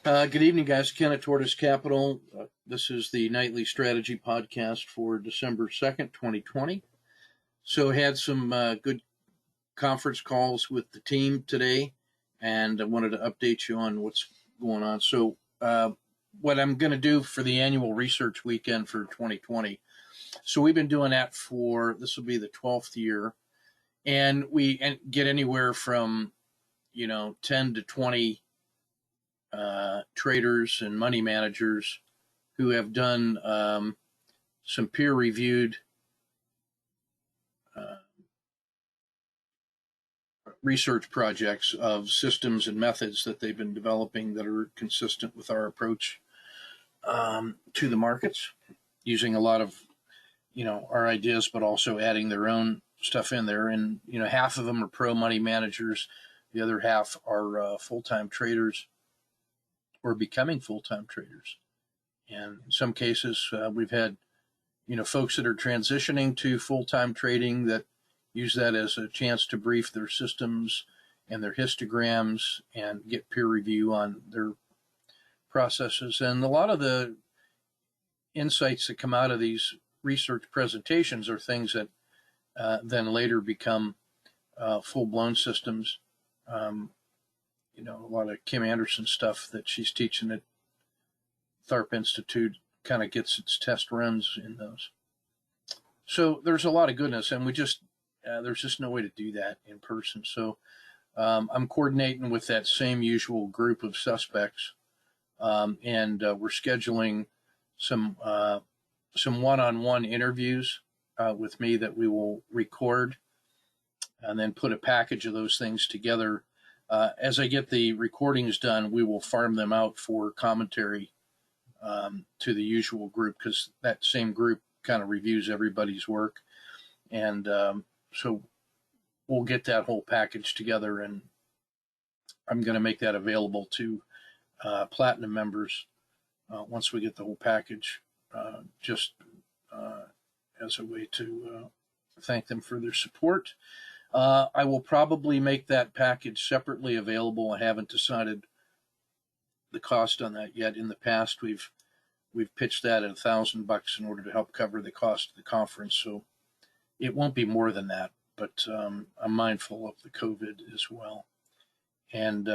Good evening, guys. Ken at Tortoise Capital. This is the nightly strategy podcast for December 2nd, 2020. So, had some good conference calls with the team today, and I wanted to update you on what's going on. So, what I'm going to do for the annual research weekend for 2020. So, we've been doing that this will be the 12th year, and we get anywhere from, 10 to 20 traders and money managers who have done some peer-reviewed research projects of systems and methods that they've been developing that are consistent with our approach to the markets, using a lot of our ideas, but also adding their own stuff in there. And half of them are pro money managers, the other half are full-time traders or becoming full-time traders. And in some cases, we've had, folks that are transitioning to full-time trading that use that as a chance to brief their systems and their histograms and get peer review on their processes. And a lot of the insights that come out of these research presentations are things that then later become full-blown systems. A lot of Kim Anderson stuff that she's teaching at Tharp Institute kind of gets its test runs in those. So there's a lot of goodness, and there's just no way to do that in person. So I'm coordinating with that same usual group of suspects, and we're scheduling some one-on-one interviews with me that we will record and then put a package of those things together. As I get the recordings done, we will farm them out for commentary to the usual group, because that same group kind of reviews everybody's work. And so we'll get that whole package together, and I'm going to make that available to Platinum members once we get the whole package, just as a way to thank them for their support. I will probably make that package separately available. I haven't decided the cost on that yet. In the past, we've pitched that at $1,000 in order to help cover the cost of the conference. So it won't be more than that, but I'm mindful of the COVID as well. And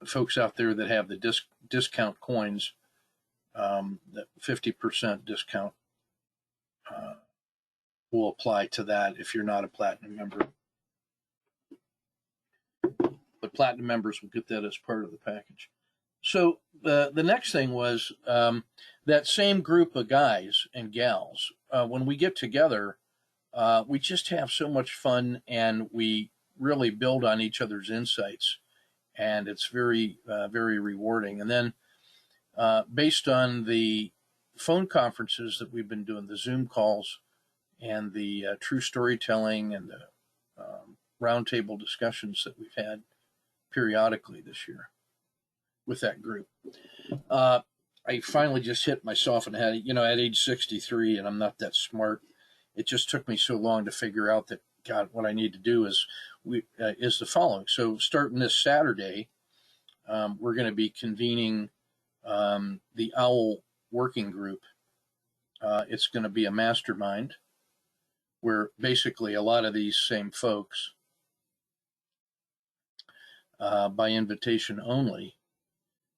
folks out there that have the discount coins, that 50% discount will apply to that if you're not a Platinum member. But Platinum members will get that as part of the package. So the next thing was that same group of guys and gals, when we get together, we just have so much fun, and we really build on each other's insights, and it's very, very rewarding. And then based on the phone conferences that we've been doing, the Zoom calls and the true storytelling and the roundtable discussions that we've had periodically this year with that group, I finally just hit myself and had, at age 63, and I'm not that smart. It just took me so long to figure out that, God, what I need to do is the following. So starting this Saturday, we're going to be convening the OWL working group. It's going to be a mastermind where basically a lot of these same folks, by invitation only,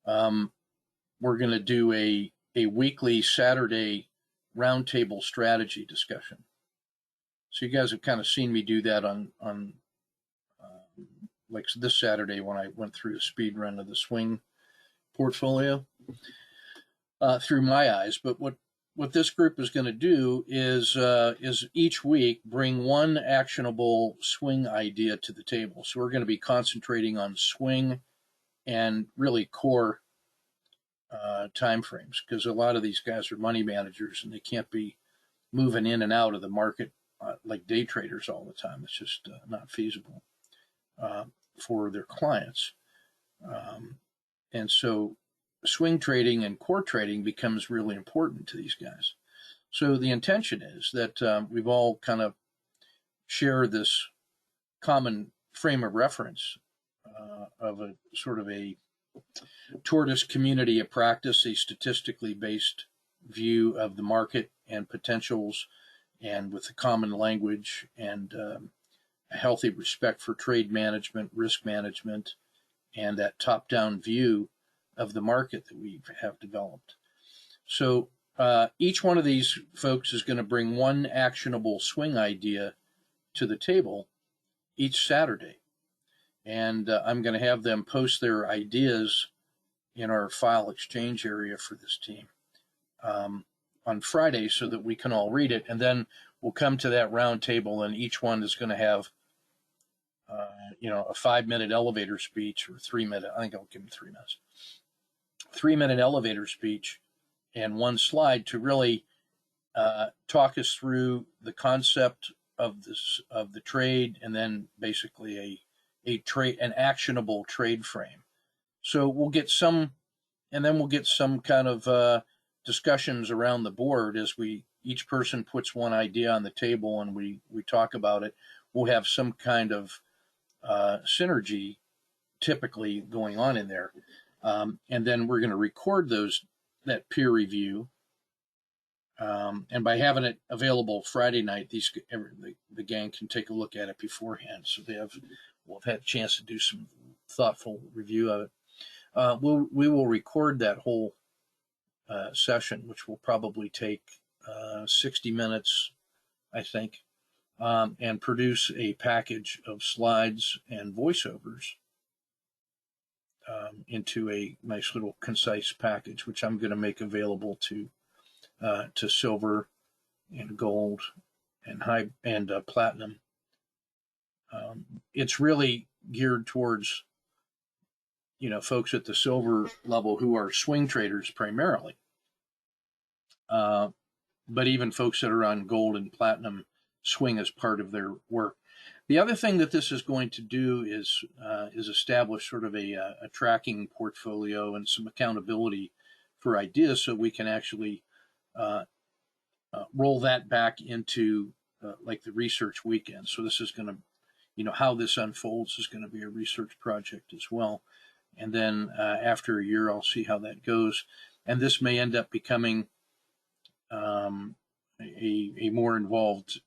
we're going to do a weekly Saturday roundtable strategy discussion. So you guys have kind of seen me do that on like this Saturday when I went through a speed run of the swing portfolio through my eyes. But what this group is going to do is each week bring one actionable swing idea to the table. So we're going to be concentrating on swing and really core time frames, because a lot of these guys are money managers and they can't be moving in and out of the market like day traders all the time. It's just not feasible for their clients. And so swing trading and core trading becomes really important to these guys. So the intention is that we've all kind of share this common frame of reference of a sort of a Tortoise Community of Practice, a statistically based view of the market and potentials, and with a common language and a healthy respect for trade management, risk management, and that top-down view of the market that we have developed. So each one of these folks is going to bring one actionable swing idea to the table each Saturday. And I'm going to have them post their ideas in our file exchange area for this team on Friday so that we can all read it. And then we'll come to that round table, and each one is going to have, a 5-minute elevator speech, or 3-minute, I think I'll give them 3 minutes. 3-minute elevator speech and one slide to really talk us through the concept of the trade, and then basically an actionable trade frame. So we'll get some kind of discussions around the board as each person puts one idea on the table and we talk about it. We'll have some kind of synergy typically going on in there. And then we're going to record that peer review. And by having it available Friday night, the gang can take a look at it beforehand. So we'll have had a chance to do some thoughtful review of it. We will record that whole session, which will probably take 60 minutes, I think, and produce a package of slides and voiceovers into a nice little concise package, which I'm going to make available to silver and gold and platinum. It's really geared towards folks at the silver level who are swing traders primarily, but even folks that are on gold and platinum swing as part of their work. The other thing that this is going to do is establish sort of a tracking portfolio and some accountability for ideas, so we can actually roll that back into like the research weekend. So this is going to, how this unfolds is going to be a research project as well. And then after a year, I'll see how that goes. And this may end up becoming a more involved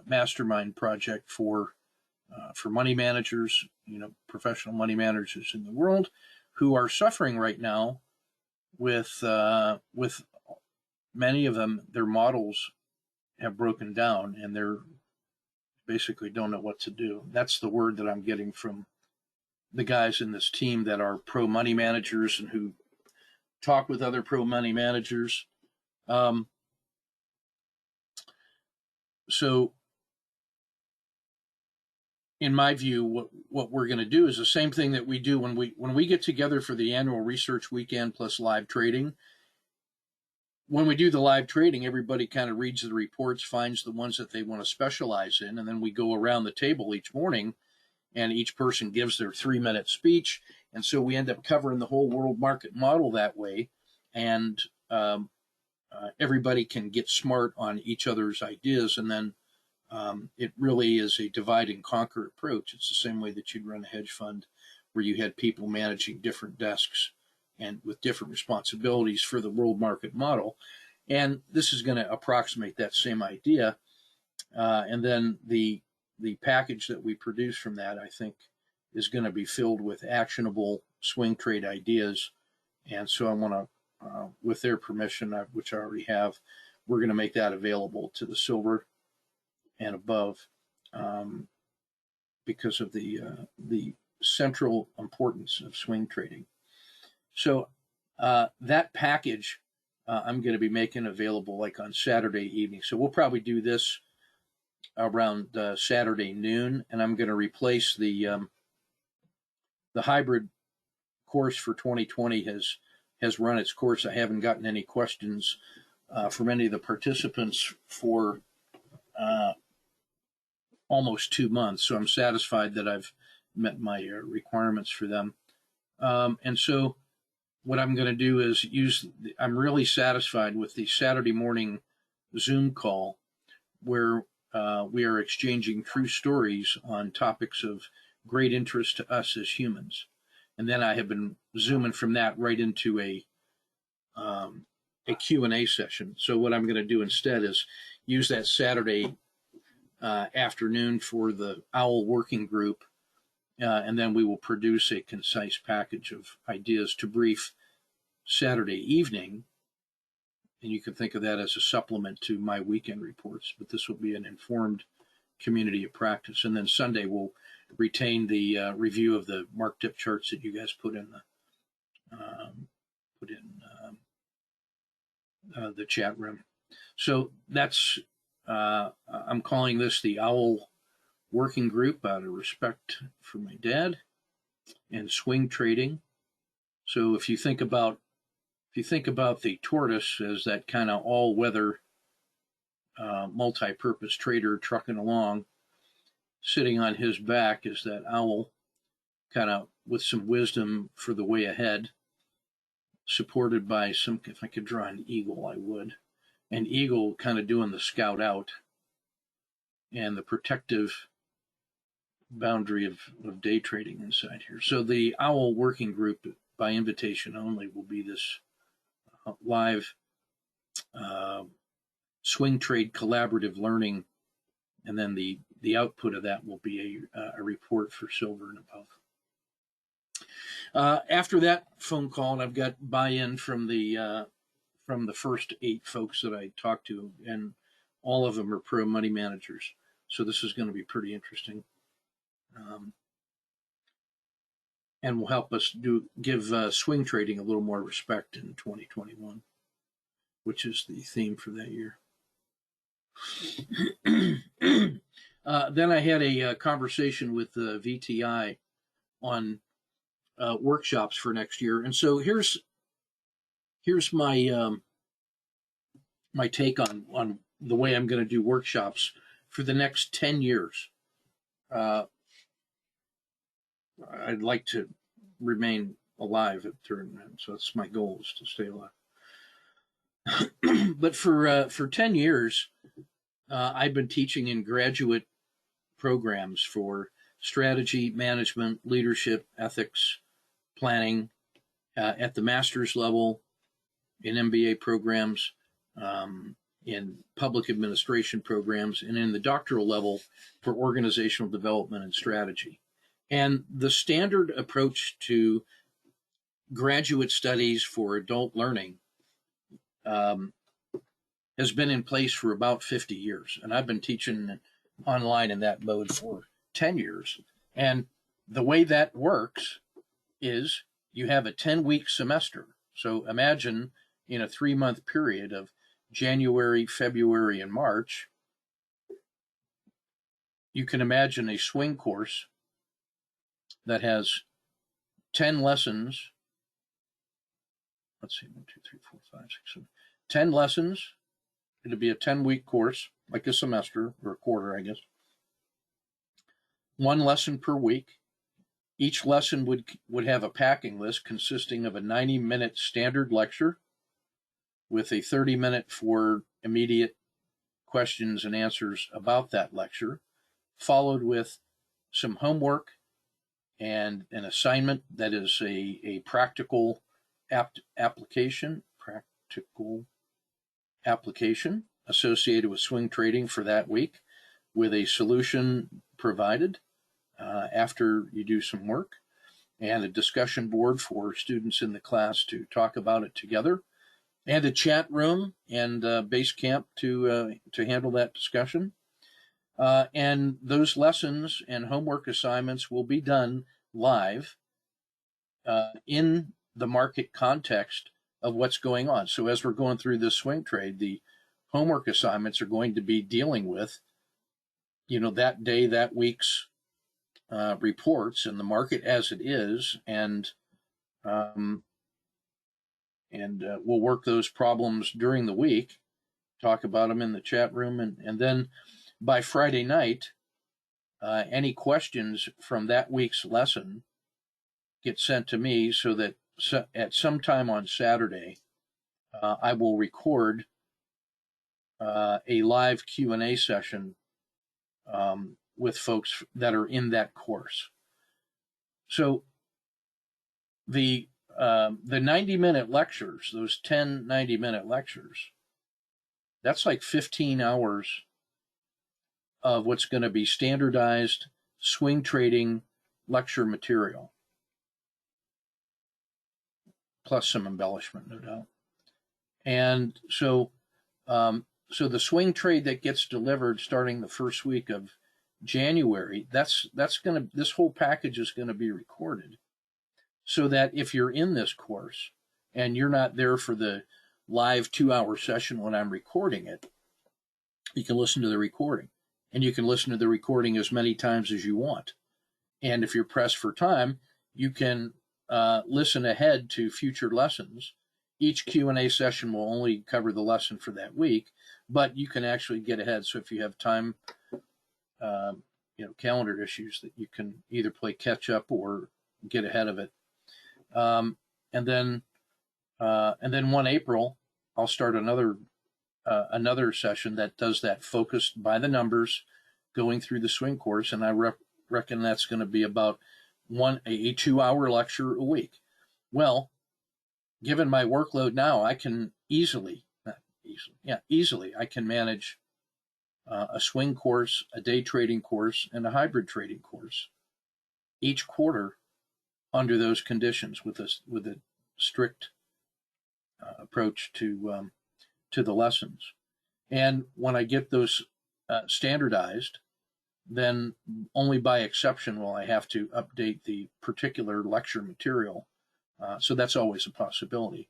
mastermind project for money managers, professional money managers in the world who are suffering right now with many of them. Their models have broken down and they're basically don't know what to do. That's the word that I'm getting from the guys in this team that are pro money managers and who talk with other pro money managers. So in my view, what we're going to do is the same thing that we do when we get together for the annual research weekend plus live trading. When we do the live trading, everybody kind of reads the reports, finds the ones that they want to specialize in, and then we go around the table each morning and each person gives their 3-minute speech. And so we end up covering the whole world market model that way. And everybody can get smart on each other's ideas. And then it really is a divide and conquer approach. It's the same way that you'd run a hedge fund where you had people managing different desks and with different responsibilities for the world market model. And this is going to approximate that same idea. And then the package that we produce from that, I think, is going to be filled with actionable swing trade ideas. And so I want to, with their permission, which I already have, we're going to make that available to the silver and above because of the central importance of swing trading. So that package I'm going to be making available like on Saturday evening. So we'll probably do this around Saturday noon, and I'm going to replace the hybrid course for 2020 has run its course. I haven't gotten any questions from any of the participants for almost 2 months, so I'm satisfied that I've met my requirements for them. And so what I'm going to do is I'm really satisfied with the Saturday morning Zoom call where we are exchanging true stories on topics of great interest to us as humans. And then I have been zooming from that right into a Q&A session. So what I'm going to do instead is use that Saturday afternoon for the OWL working group, and then we will produce a concise package of ideas to brief Saturday evening. And you can think of that as a supplement to my weekend reports, but this will be an informed community of practice. And then Sunday we'll retain the review of the mark dip charts that you guys put in the chat room. So that's I'm calling this the OWL working group out of respect for my dad and swing trading. So if you think about the tortoise as that kind of all-weather multi-purpose trader trucking along, sitting on his back is that owl, kind of with some wisdom for the way ahead, supported by some, if I could draw an eagle, I would. An eagle kind of doing the scout out and the protective boundary of day trading inside here. So the OWL working group, by invitation only, will be this live swing trade collaborative learning, and then the output of that will be a report for silver and above. After that phone call, and I've got buy-in from the first 8 folks that I talked to, and all of them are pro money managers. So this is going to be pretty interesting, and will help us give swing trading a little more respect in 2021, which is the theme for that year. Then I had a conversation with VTI on workshops for next year, and so here's my my take on the way I'm going to do workshops for the next 10 years. I'd like to remain alive during that, so that's my goal, is to stay alive. But for 10 years, I've been teaching in graduate programs for strategy, management, leadership, ethics, planning, at the master's level, in MBA programs, in public administration programs, and in the doctoral level for organizational development and strategy. And the standard approach to graduate studies for adult learning has been in place for about 50 years. And I've been teaching online in that mode for 10 years. And the way that works is you have a 10-week semester. So imagine in a 3-month period of January, February, and March, you can imagine a swing course that has 10 lessons. Let's see, 1, 2, 3, 4, 5, 6, 7, 10 lessons. It'll be a 10-week course, like a semester or a quarter, I guess. 1 lesson per week. Each lesson would have a packing list consisting of a 90-minute standard lecture with a 30-minute for immediate questions and answers about that lecture, followed with some homework and an assignment that is a practical application associated with swing trading for that week, with a solution provided after you do some work, and a discussion board for students in the class to talk about it together, and a chat room and base camp to handle that discussion. And those lessons and homework assignments will be done live in the market context of what's going on. So as we're going through this swing trade, the homework assignments are going to be dealing with, that day, that week's reports and the market as it is, and we'll work those problems during the week, talk about them in the chat room, and then by Friday night, any questions from that week's lesson get sent to me, so that at some time on Saturday, I will record a live Q&A session with folks that are in that course. So The 90-minute lectures, those 10 90-minute lectures, that's like 15 hours of what's going to be standardized swing trading lecture material, plus some embellishment, no doubt. And so the swing trade that gets delivered starting the first week of January, this whole package is going to be recorded, so that if you're in this course and you're not there for the live 2-hour session when I'm recording it, you can listen to the recording, and you can listen to the recording as many times as you want. And if you're pressed for time, you can listen ahead to future lessons. Each Q&A session will only cover the lesson for that week, but you can actually get ahead. So if you have time, calendar issues, that you can either play catch up or get ahead of it. And then 1 April, I'll start another session that does that, focused by the numbers, going through the swing course, and I reckon that's going to be about a 2-hour lecture a week. Well, given my workload now, I can easily I can manage a swing course, a day trading course, and a hybrid trading course each quarter under those conditions, with a strict approach to the lessons. And when I get those standardized, then only by exception will I have to update the particular lecture material. So that's always a possibility.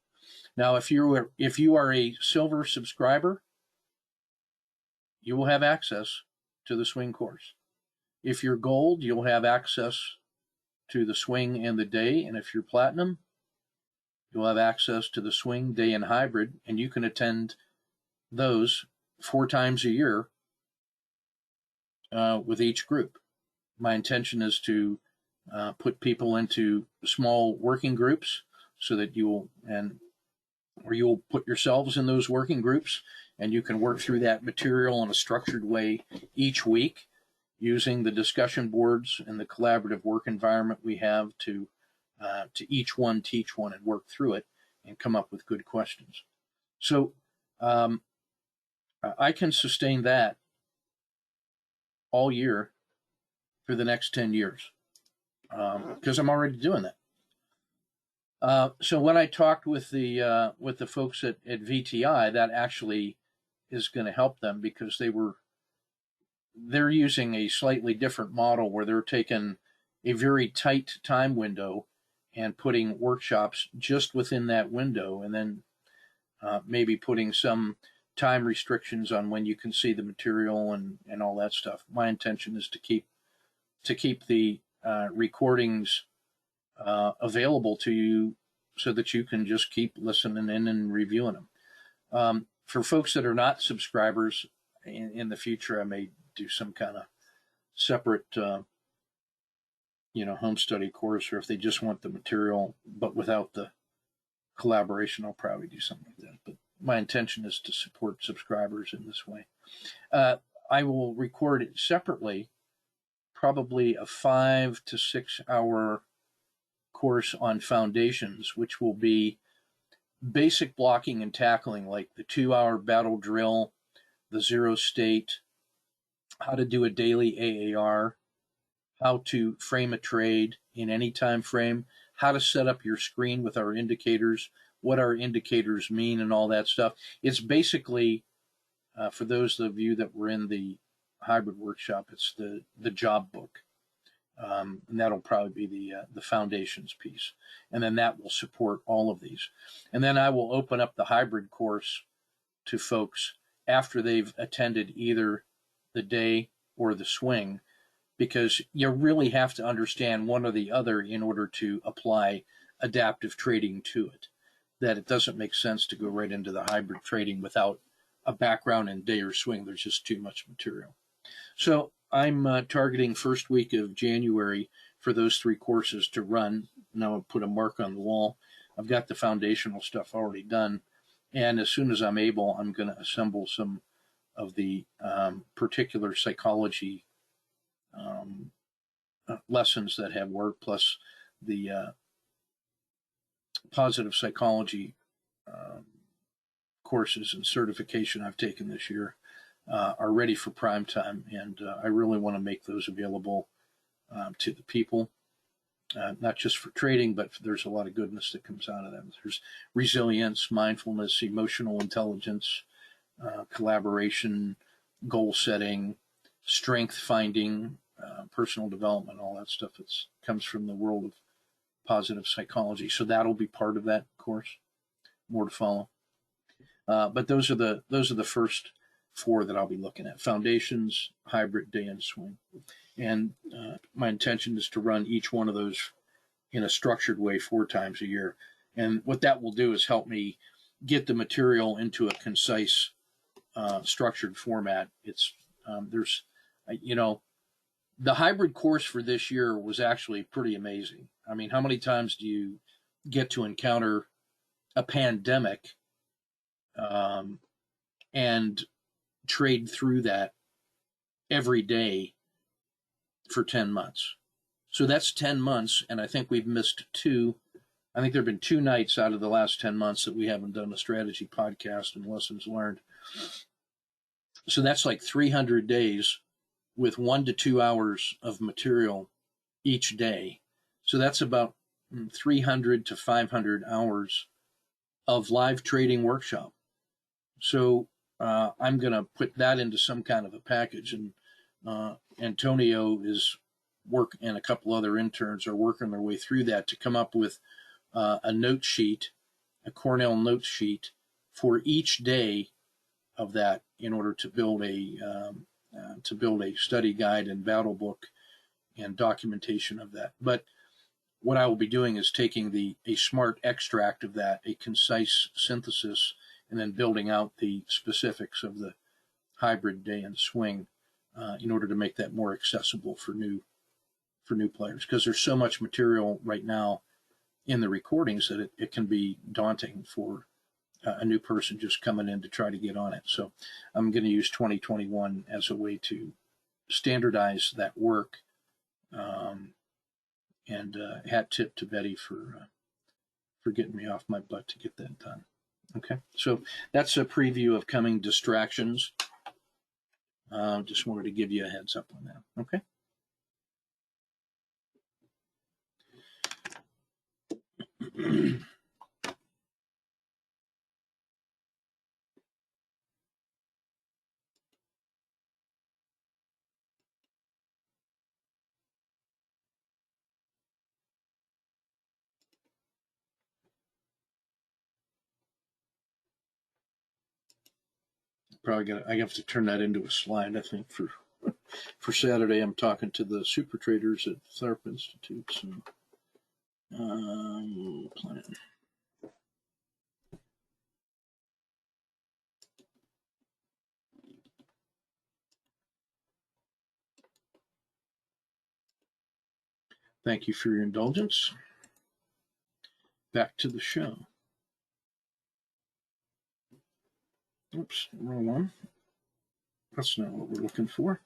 Now, if you are a silver subscriber, you will have access to the swing course. If you're gold, you'll have access to the swing and the day. And if you're platinum, you'll have access to the swing, day, and hybrid, and you can attend those 4 times a year with each group. My intention is to put people into small working groups, so that you'll put yourselves in those working groups, and you can work through that material in a structured way each week, using the discussion boards and the collaborative work environment we have to each one teach one and work through it and come up with good questions. So I can sustain that all year for the next 10 years, because I'm already doing that. So when I talked with the folks at VTI, that actually is going to help them, because they're using a slightly different model, where they're taking a very tight time window and putting workshops just within that window, and then maybe putting some time restrictions on when you can see the material and all that stuff. My intention is to keep the recordings available to you, so that you can just keep listening in and reviewing them. For folks that are not subscribers, in the future, I may do some kind of separate home study course, or if they just want the material but without the collaboration, I'll probably do something like that. But my intention is to support subscribers in this way. I will record it separately, probably a 5 to 6 hour course on foundations, which will be basic blocking and tackling, like the 2-hour battle drill, the 0 state, how to do a daily AAR, how to frame a trade in any time frame, how to set up your screen with our indicators, what our indicators mean, and all that stuff. It's basically, for those of you that were in the hybrid workshop, it's the job book. And that'll probably be the foundations piece. And then that will support all of these. And then I will open up the hybrid course to folks after they've attended either the day or the swing, because you really have to understand one or the other in order to apply adaptive trading to it. That it doesn't make sense to go right into the hybrid trading without a background in day or swing. There's just too much material. So I'm targeting first week of January for those 3 courses to run. Now I'll put a mark on the wall. I've got the foundational stuff already done. And as soon as I'm able, I'm going to assemble some of the particular psychology lessons that have worked, plus the positive psychology courses and certification I've taken this year are ready for prime time, and I really want to make those available to the people, not just for trading, but there's a lot of goodness that comes out of them. There's resilience, mindfulness, emotional intelligence, collaboration, goal setting, strength finding, personal development, all that stuff that comes from the world of positive psychology. So that'll be part of that course. More to follow. But those are the first 4 that I'll be looking at: foundations, hybrid, day, and swing. And my intention is to run each one of those in a structured way 4 times a year. And what that will do is help me get the material into a concise, structured format. It's the hybrid course for this year was actually pretty amazing. I mean, how many times do you get to encounter a pandemic and trade through that every day for 10 months? So that's 10 months, and I think we've missed 2. I think there have been 2 nights out of the last 10 months that we haven't done a strategy podcast and lessons learned. So that's like 300 days with 1 to 2 hours of material each day. So that's about 300 to 500 hours of live trading workshop. So I'm going to put that into some kind of a package, and Antonio and a couple other interns are working their way through that to come up with a note sheet, a Cornell note sheet for each day of that, in order to build a study guide and battle book and documentation of that. But what I will be doing is taking a smart extract of that, a concise synthesis, and then building out the specifics of the hybrid, day, and swing in order to make that more accessible for new players, because there's so much material right now in the recordings that it can be daunting for a new person just coming in to try to get on it. So I'm going to use 2021 as a way to standardize that work. And hat tip to Betty for getting me off my butt to get that done. Okay, so that's a preview of coming distractions. Just wanted to give you a heads up on that. Okay. I have to turn that into a slide, I think, for Saturday. I'm talking to the super traders at Tharp Institute. So plan. Thank you for your indulgence. Back to the show. Oops, wrong one. That's not what we're looking for.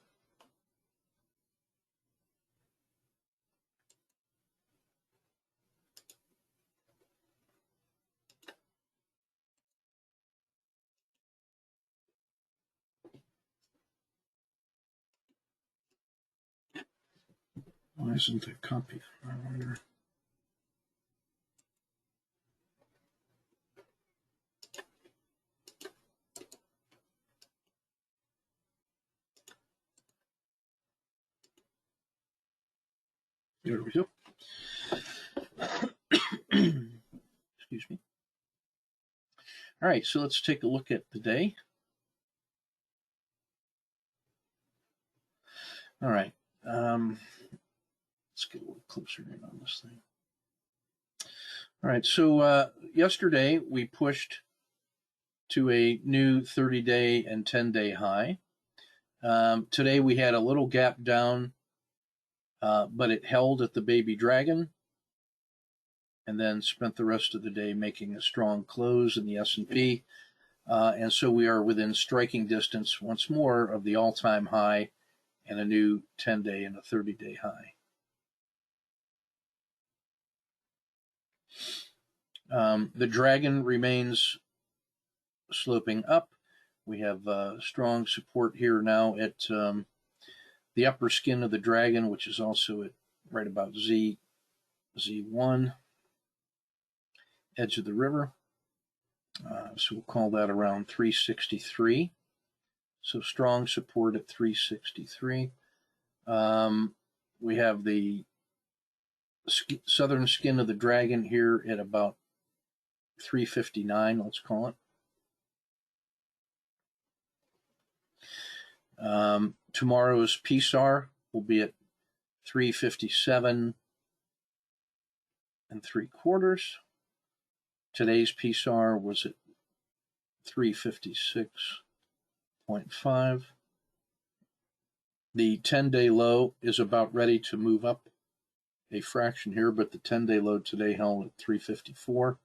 Why isn't it copied? I wonder. There we go. Excuse me. All right, so let's take a look at the day. All right. Let's get a little closer in on this thing. All right, so yesterday we pushed to a new 30-day and 10-day high. Today we had a little gap down, but it held at the baby dragon, and then spent the rest of the day making a strong close in the S&P. And so we are within striking distance once more of the all-time high and a new 10-day and a 30-day high. The dragon remains sloping up. We have strong support here now at the upper skin of the dragon, which is also at right about Z1, edge of the river. So we'll call that around 363. So strong support at 363. We have the southern skin of the dragon here at about 359, let's call it. Tomorrow's PSAR will be at 357 3/4. Today's PSAR was at 356.5. The 10-day low is about ready to move up a fraction here, but the 10-day low today held at 354.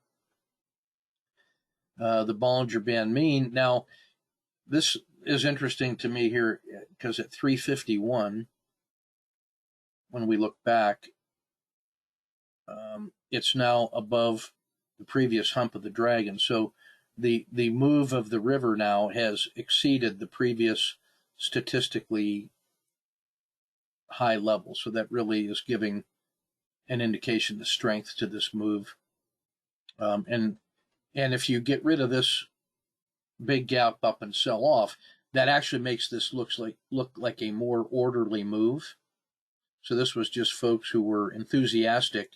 The Bollinger Band mean. Now, this is interesting to me here because at 351, when we look back, it's now above the previous hump of the dragon. So the move of the river now has exceeded the previous statistically high level. So that really is giving an indication of strength to this move. And if you get rid of this big gap up and sell off, that actually makes this look like a more orderly move. So this was just folks who were enthusiastic,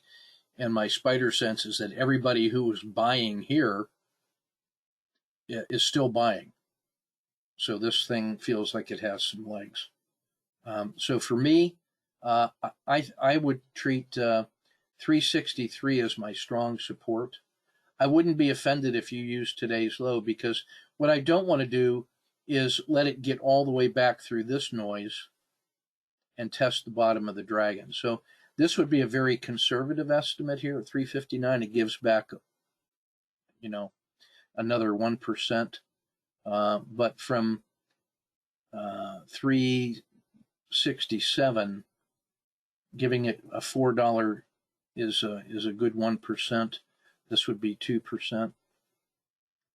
and my spider sense is that everybody who was buying here is still buying. So this thing feels like it has some legs. So for me, I would treat 363 as my strong support. I wouldn't be offended if you use today's low, because what I don't want to do is let it get all the way back through this noise and test the bottom of the dragon. So this would be a very conservative estimate here at 359. It gives back, another 1%. But from 367, giving it a $4 is a good 1%. This would be 2%.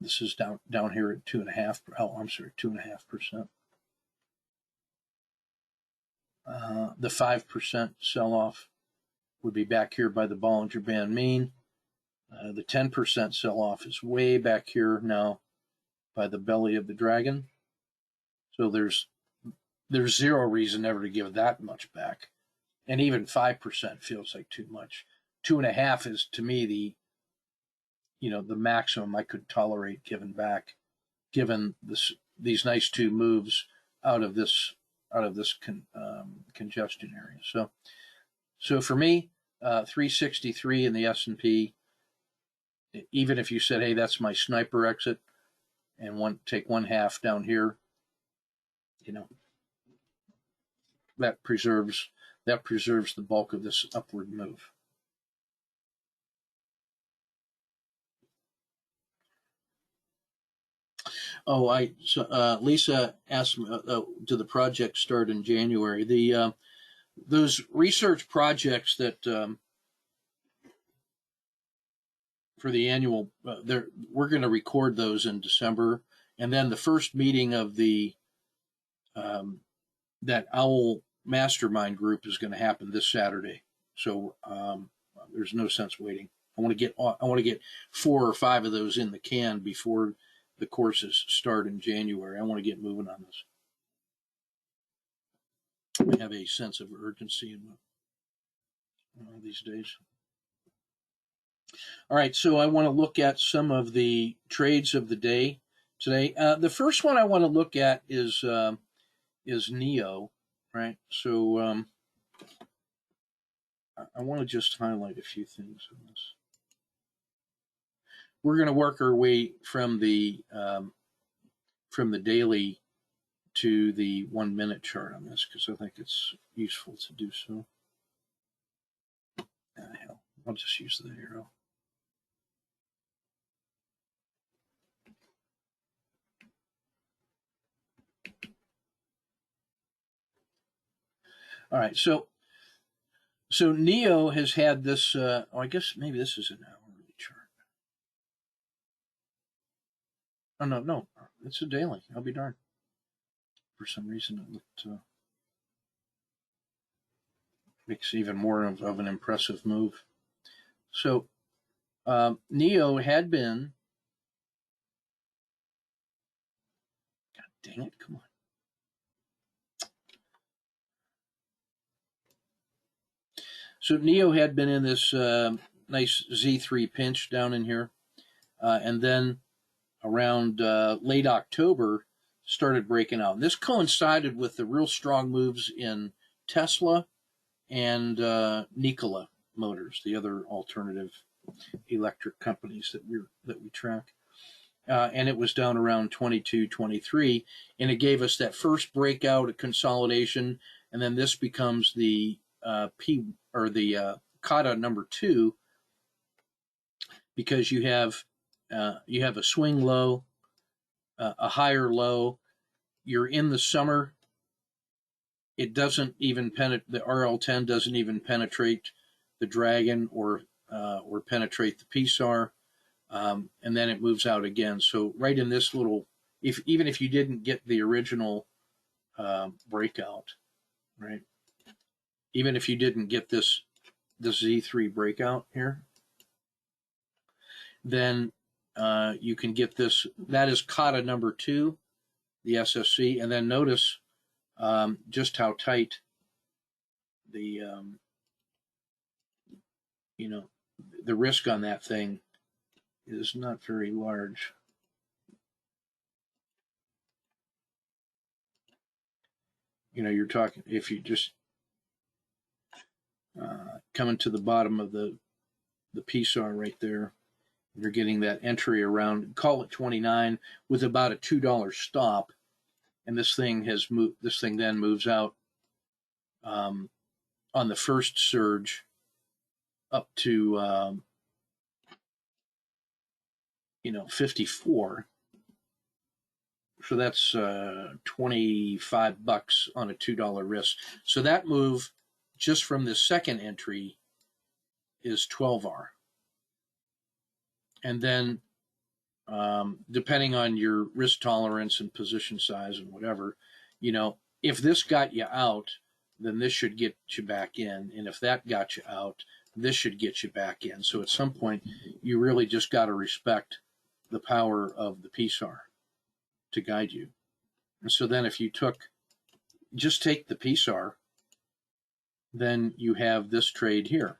This is down here at 2.5. Oh, I'm sorry, 2.5%. The 5% sell-off would be back here by the Bollinger Band mean. The 10% sell-off is way back here now by the belly of the dragon. So there's zero reason ever to give that much back. And even 5% feels like too much. 2.5 is, to me, the maximum I could tolerate giving back, given these nice two moves out of this congestion area. So for me, 363 in the S&P. Even if you said, hey, that's my sniper exit, and take 1/2 down here, that preserves the bulk of this upward move. Lisa asked me, do the projects start in January? Those research projects that for the annual, we're going to record those in December, and then the first meeting of the that OWL mastermind group is going to happen this Saturday. So there's no sense waiting. I want to get 4 or 5 of those in the can before the courses start in January. I want to get moving on this. We have a sense of urgency in these days. All right, so I want to look at some of the trades of the day today. The first one I want to look at is NEO, right? So I want to just highlight a few things on this. We're going to work our way from the daily to the 1-minute chart on this, because I think it's useful to do so. Hell, I'll just use the arrow. All right, so NEO has had this. I guess maybe this is an hourly chart. Oh, no, it's a daily. I'll be darned. For some reason, it looked, makes even more of an impressive move. So, Neo had been, God dang it, come on. So Neo had been in this nice Z3 pinch down in here, and then around late October started breaking out. And this coincided with the real strong moves in Tesla and Nikola Motors, the other alternative electric companies that we track. And it was down around 22, 23, and it gave us that first breakout, a consolidation, and then this becomes the kata number 2, because you have a swing low, a higher low. You're in the summer. It doesn't even penetrate, the RL10 doesn't even penetrate the dragon or penetrate the PSAR, and then it moves out again. So right in this little, even if you didn't get the original breakout, right? Even if you didn't get this Z3 breakout here, then you can get this. That is kata number 2, the SSC, and then notice just how tight the the risk on that thing is not very large. You're talking, if you just coming to the bottom of the PSAR right there, you're getting that entry around, call it 29, with about a $2 stop, and this thing has moved. This thing then moves out on the first surge up to 54. So that's $25 on a $2 risk. So that move, just from the second entry, is 12R. And then, depending on your risk tolerance and position size and whatever, if this got you out, then this should get you back in. And if that got you out, this should get you back in. So at some point, you really just got to respect the power of the PSAR to guide you. And so then if you just take the PSAR, then you have this trade here.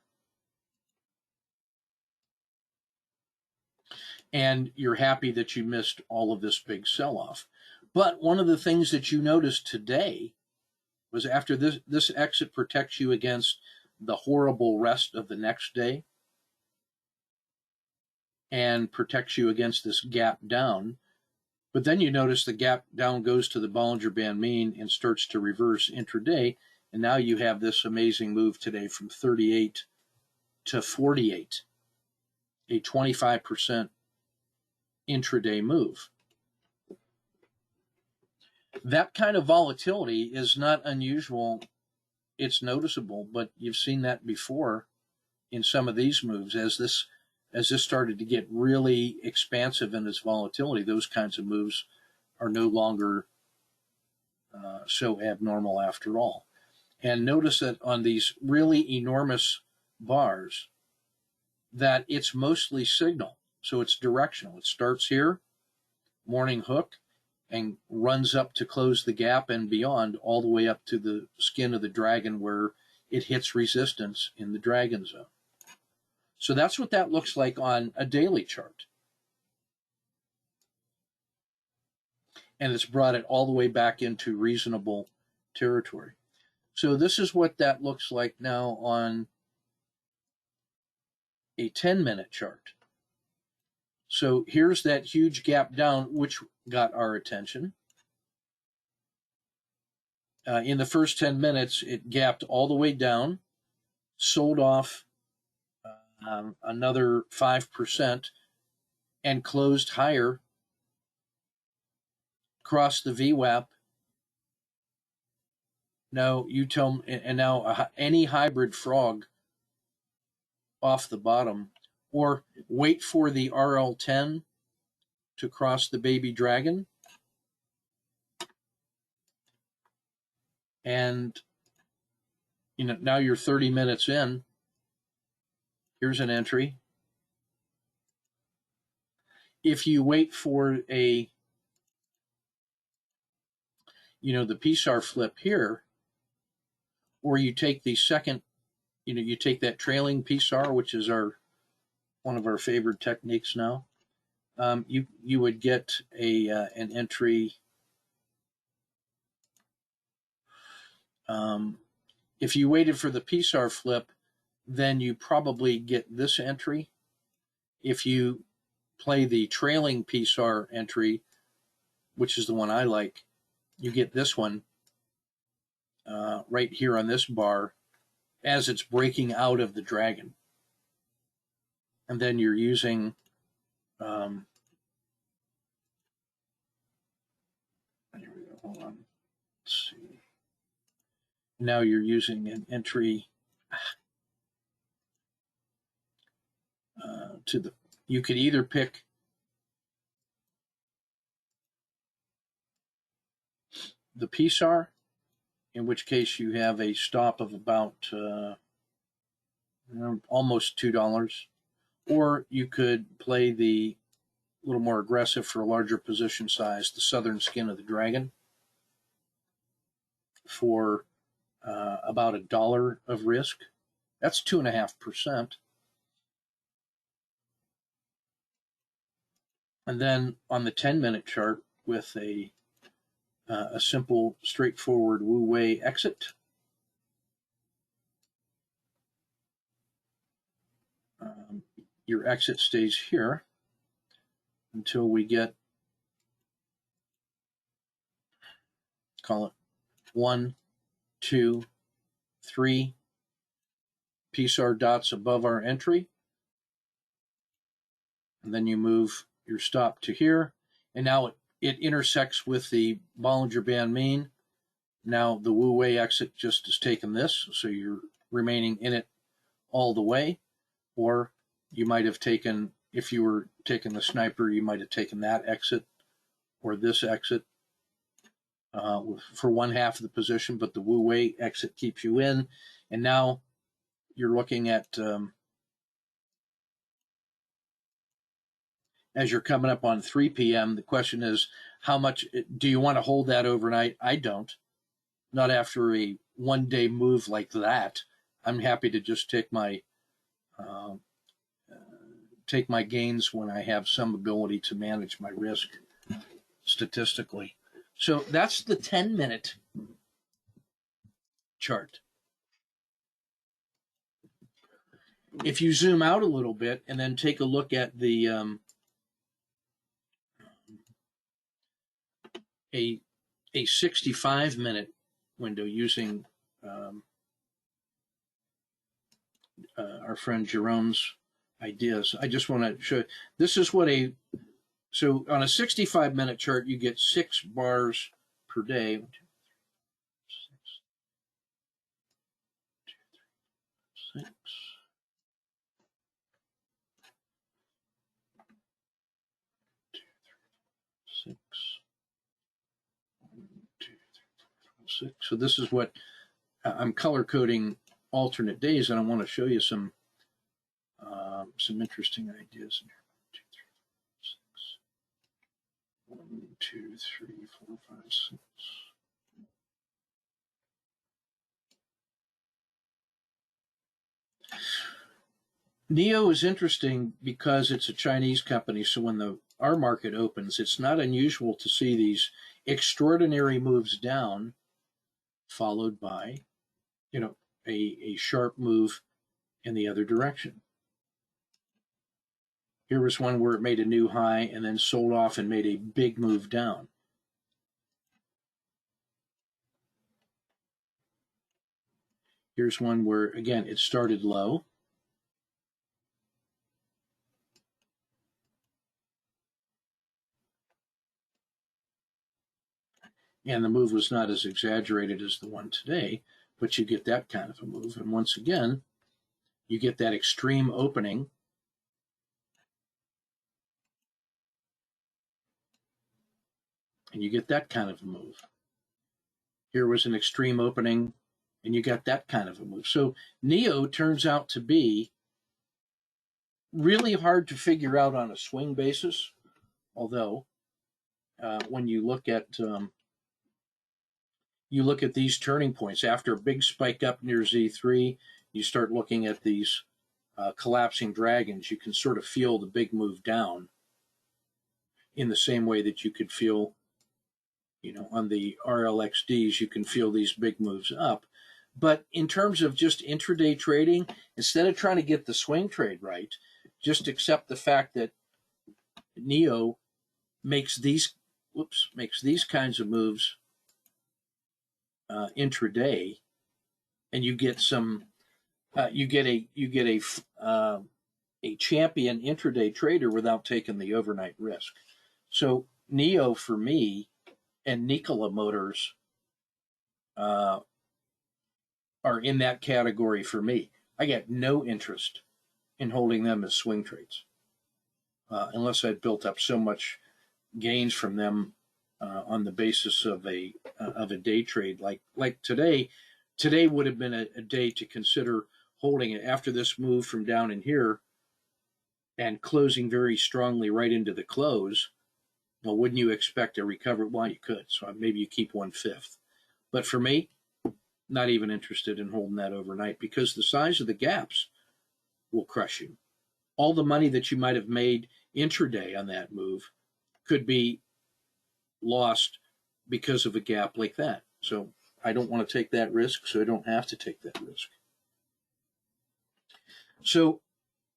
And you're happy that you missed all of this big sell-off. But one of the things that you noticed today was, after this exit protects you against the horrible rest of the next day and protects you against this gap down. But then you notice the gap down goes to the Bollinger Band mean and starts to reverse intraday. And now you have this amazing move today from 38 to 48, a 25% intraday move. That kind of volatility is not unusual. It's noticeable, but you've seen that before in some of these moves. As this started to get really expansive in its volatility, those kinds of moves are no longer so abnormal after all. And notice that on these really enormous bars, that it's mostly signal. So it's directional. It starts here, morning hook, and runs up to close the gap and beyond, all the way up to the skin of the dragon where it hits resistance in the dragon zone. So that's what that looks like on a daily chart. And it's brought it all the way back into reasonable territory. So this is what that looks like now on a 10-minute chart. So here's that huge gap down, which got our attention. In the first 10 minutes, it gapped all the way down, sold off another 5%, and closed higher, crossed the VWAP. Now you tell me, and now any hybrid frog off the bottom, or wait for the RL10 to cross the baby dragon. And, now you're 30 minutes in. Here's an entry. If you wait for the PSAR flip here, or you take the second, you take that trailing PSAR, which is one of our favorite techniques now, you would get an entry. If you waited for the PSAR flip, then you probably get this entry. If you play the trailing PSAR entry, which is the one I like, you get this one right here on this bar as it's breaking out of the dragon. And then you're using here we go, hold on. Let's see. Now you're using an entry you could either pick the PSAR, in which case you have a stop of about almost $2, or you could play the little more aggressive for a larger position size, the southern skin of the dragon, for about $1 of risk. That's 2.5%. And then on the 10-minute chart with a simple, straightforward Wu Wei exit, your exit stays here until we get, call it 1, 2, 3 PSAR dots above our entry. And then you move your stop to here. And now it intersects with the Bollinger Band mean. Now the Wu Wei exit just has taken this, so you're remaining in it all the way. Or you might have taken, if you were taking the sniper, you might have taken that exit or this exit for one half of the position, but the Wu Wei exit keeps you in. And now you're looking at, as you're coming up on 3 p.m., the question is, how much do you want to hold that overnight? I don't. Not after a one-day move like that. I'm happy to just take my gains when I have some ability to manage my risk statistically. So that's the 10-minute chart. If you zoom out a little bit and then take a look at the a 65-minute window using our friend Jerome's ideas, I just want to show, this is what so on a 65-minute chart, you get 6 bars per day. 1, 2, 3, 4, 5, 6. 6. 1, 2, 3, 4, 5, 6. So this is what I'm color coding alternate days, and I want to show you some interesting ideas in here. 1, 2, 3, 4, 5, 6. NEO is interesting because it's a Chinese company, so when our market opens, it's not unusual to see these extraordinary moves down, followed by, a sharp move in the other direction. Here was one where it made a new high and then sold off and made a big move down. Here's one where, again, it started low. And the move was not as exaggerated as the one today, but you get that kind of a move. And once again, you get that extreme opening. and you get that kind of a move. Here was an extreme opening, and you got that kind of a move. So NEO turns out to be really hard to figure out on a swing basis, although when you look at these turning points after a big spike up near Z3, you start looking at these collapsing dragons. You can sort of feel the big move down in the same way that you could feel, on the RLXDs, you can feel these big moves up. But in terms of just intraday trading, instead of trying to get the swing trade right, just accept the fact that NEO makes these kinds of moves intraday, and you get some you get a champion intraday trader without taking the overnight risk. So NEO for me and Nikola Motors are in that category for me. I got no interest in holding them as swing trades unless I'd built up so much gains from them on the basis of a day trade like today. Today would have been a day to consider holding it after this move from down in here and closing very strongly right into the close. Well, wouldn't you expect a recovery? Well, you could. So maybe you keep 1/5. But for me, not even interested in holding that overnight because the size of the gaps will crush you. All the money that you might have made intraday on that move could be lost because of a gap like that. So I don't want to take that risk, so I don't have to take that risk. So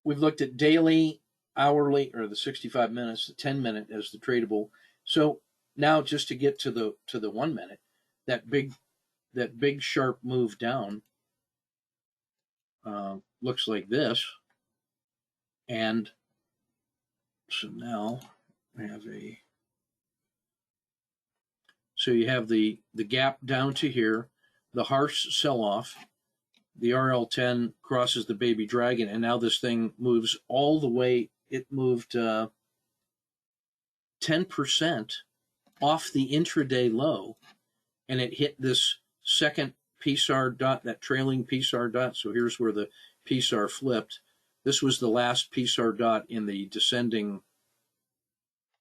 we've looked at daily, hourly, or the 65 minutes, the 10-minute as the tradable. So now just to get to the 1 minute, that big sharp move down looks like this. And so now we have so you have the gap down to here, the harsh sell-off, the RL10 crosses the baby dragon, and now this thing moves all the way. It moved 10% off the intraday low, and it hit this second PSAR dot, that trailing PSAR dot. So here's where the PSAR flipped. This was the last PSAR dot in the descending,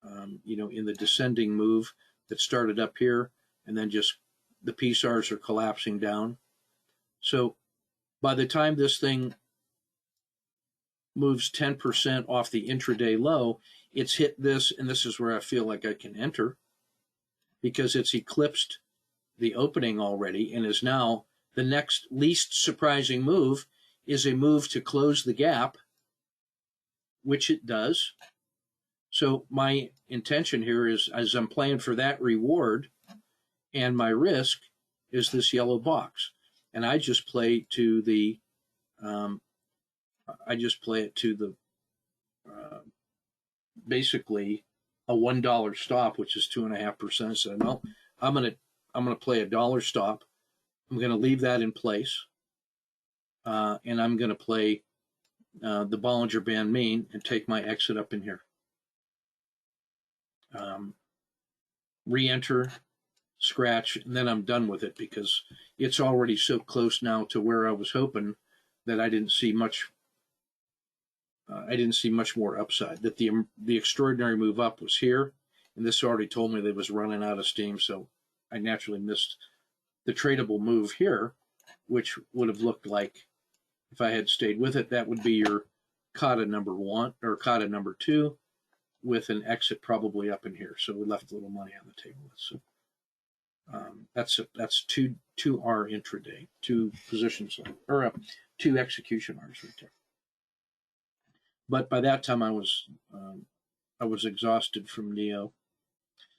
in the descending move that started up here, and then just the PSARs are collapsing down. So by the time this thing moves 10% off the intraday low, it's hit this, and this is where I feel like I can enter because it's eclipsed the opening already and is now the next least surprising move is a move to close the gap, which it does. So my intention here is, as I'm playing for that reward, and my risk is this yellow box, and I just play to the, basically a $1 stop, which is 2.5%. So no, I'm gonna play a dollar stop. I'm gonna leave that in place, and I'm gonna play the Bollinger Band mean and take my exit up in here. Re-enter, scratch, and then I'm done with it because it's already so close now to where I was hoping that I didn't see much more upside. That the extraordinary move up was here, and this already told me that it was running out of steam, so I naturally missed the tradable move here, which would have looked like, if I had stayed with it, that would be your kata number 1 or kata number 2 with an exit probably up in here. So we left a little money on the table. So that's two R intraday, 2 positions, or 2 execution R's right there. But by that time I was exhausted from NEO.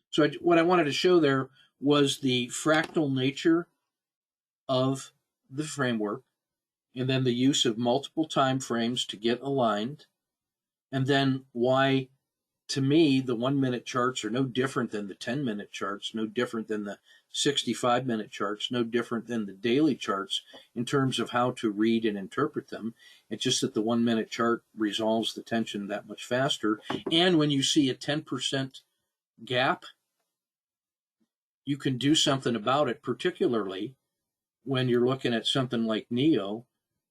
So what I wanted to show there was the fractal nature of the framework, and then the use of multiple time frames to get aligned, and then why, to me, the 1-minute charts are no different than the 10-minute charts, no different than the 65-minute charts, no different than the daily charts in terms of how to read and interpret them. It's just that the 1-minute chart resolves the tension that much faster. And when you see a 10% gap, you can do something about it, particularly when you're looking at something like NEO,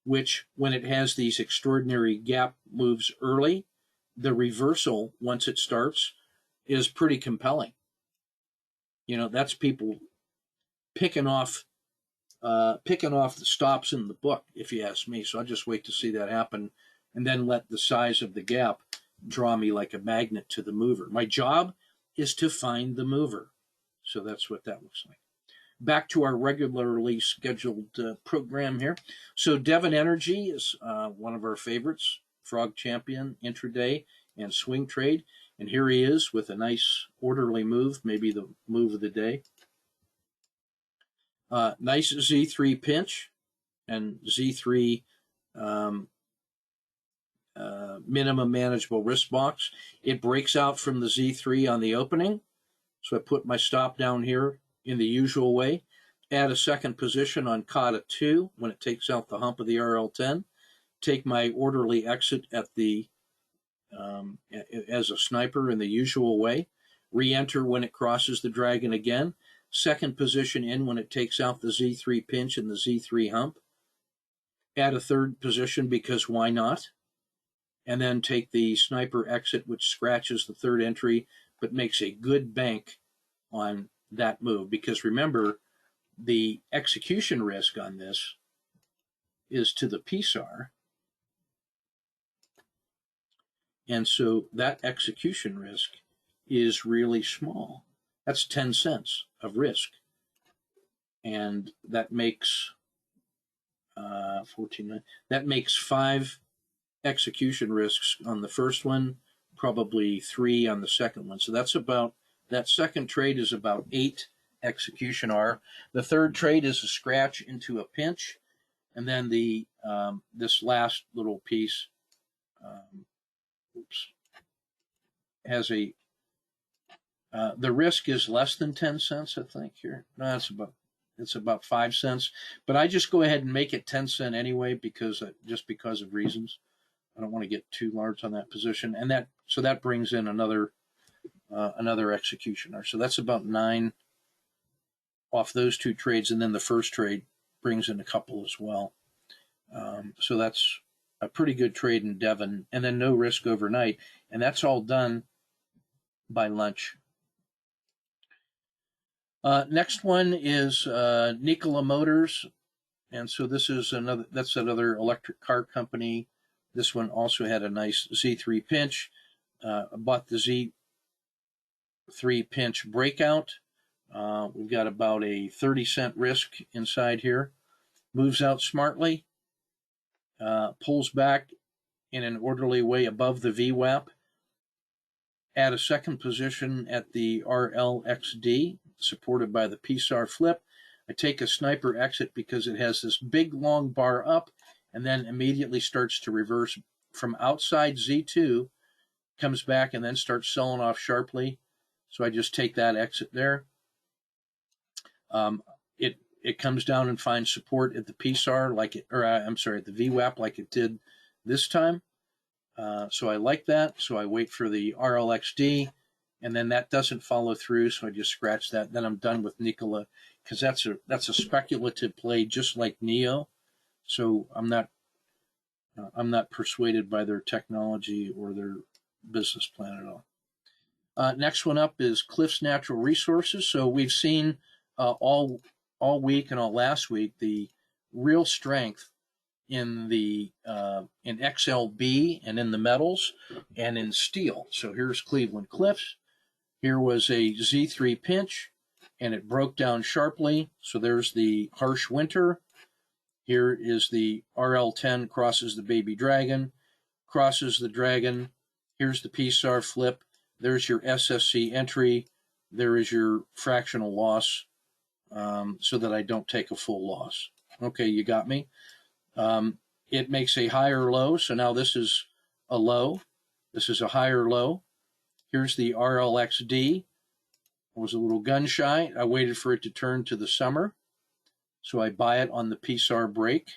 which when it has these extraordinary gap moves early, the reversal, once it starts, is pretty compelling. You know, that's people picking off the stops in the book, if you ask me. So I'll just wait to see that happen and then let the size of the gap draw me like a magnet to the mover. My job is to find the mover. So that's what that looks like. Back to our regularly scheduled program here. So Devon Energy is one of our favorites, Frog Champion, intraday, and swing trade. And here he is with a nice orderly move, maybe the move of the day. Nice Z3 pinch and Z3 minimum manageable risk box. It breaks out from the Z3 on the opening. So I put my stop down here in the usual way. Add a second position on Kata 2 when it takes out the hump of the RL10. Take my orderly exit at the as a sniper in the usual way. Re-enter when it crosses the dragon again. Second position in when it takes out the Z3 pinch and the Z3 hump. Add a third position because why not? And then take the sniper exit, which scratches the third entry, but makes a good bank on that move. Because remember, the execution risk on this is to the PSAR. And so that execution risk is really small. That's 10 cents of risk. And that makes 14. That makes 5 execution risks on the first one, probably 3 on the second one. So that's about, that second trade is about 8 execution R. The third trade is a scratch into a pinch. And then the this last little piece has a the risk is less than 10 cents, I think here. No, it's about 5 cents, but I just go ahead and make it 10 cent anyway because just because of reasons. I don't want to get too large on that position, and that brings in another executioner. So that's about 9 off those 2 trades, and then the first trade brings in a couple as well. So that's a pretty good trade in Devon, and then no risk overnight, and that's all done by lunch. Next one is Nikola Motors, and so this is another electric car company. This one also had a nice Z3 pinch. I bought the Z3 pinch breakout. We've got about a 30-cent risk inside here. Moves out smartly, pulls back in an orderly way above the VWAP. Add a second position at the RLXD, supported by the PSAR flip. I take a sniper exit because it has this big long bar up and then immediately starts to reverse from outside Z2, comes back and then starts selling off sharply. So I just take that exit there. It comes down and finds support at the PSAR at the VWAP like it did this time. So I like that. So I wait for the RLXD, and then that doesn't follow through. So I just scratch that. Then I'm done with Nikola because that's a speculative play, just like NEO. So I'm not persuaded by their technology or their business plan at all. Next one up is Cliffs Natural Resources. So we've seen all week and all last week the real strength in in XLB and in the metals and in steel. So here's Cleveland Cliffs. Here was a Z3 pinch and it broke down sharply. So there's the harsh winter. Here is the RL10 crosses the baby dragon, crosses the dragon. Here's the PSAR flip. There's your SSC entry. There is your fractional loss, so that I don't take a full loss. Okay, you got me. It makes a higher low. So now this is a low. This is a higher low. Here's the RLXD. I was a little gun shy. I waited for it to turn to the summer. So I buy it on the PSAR break.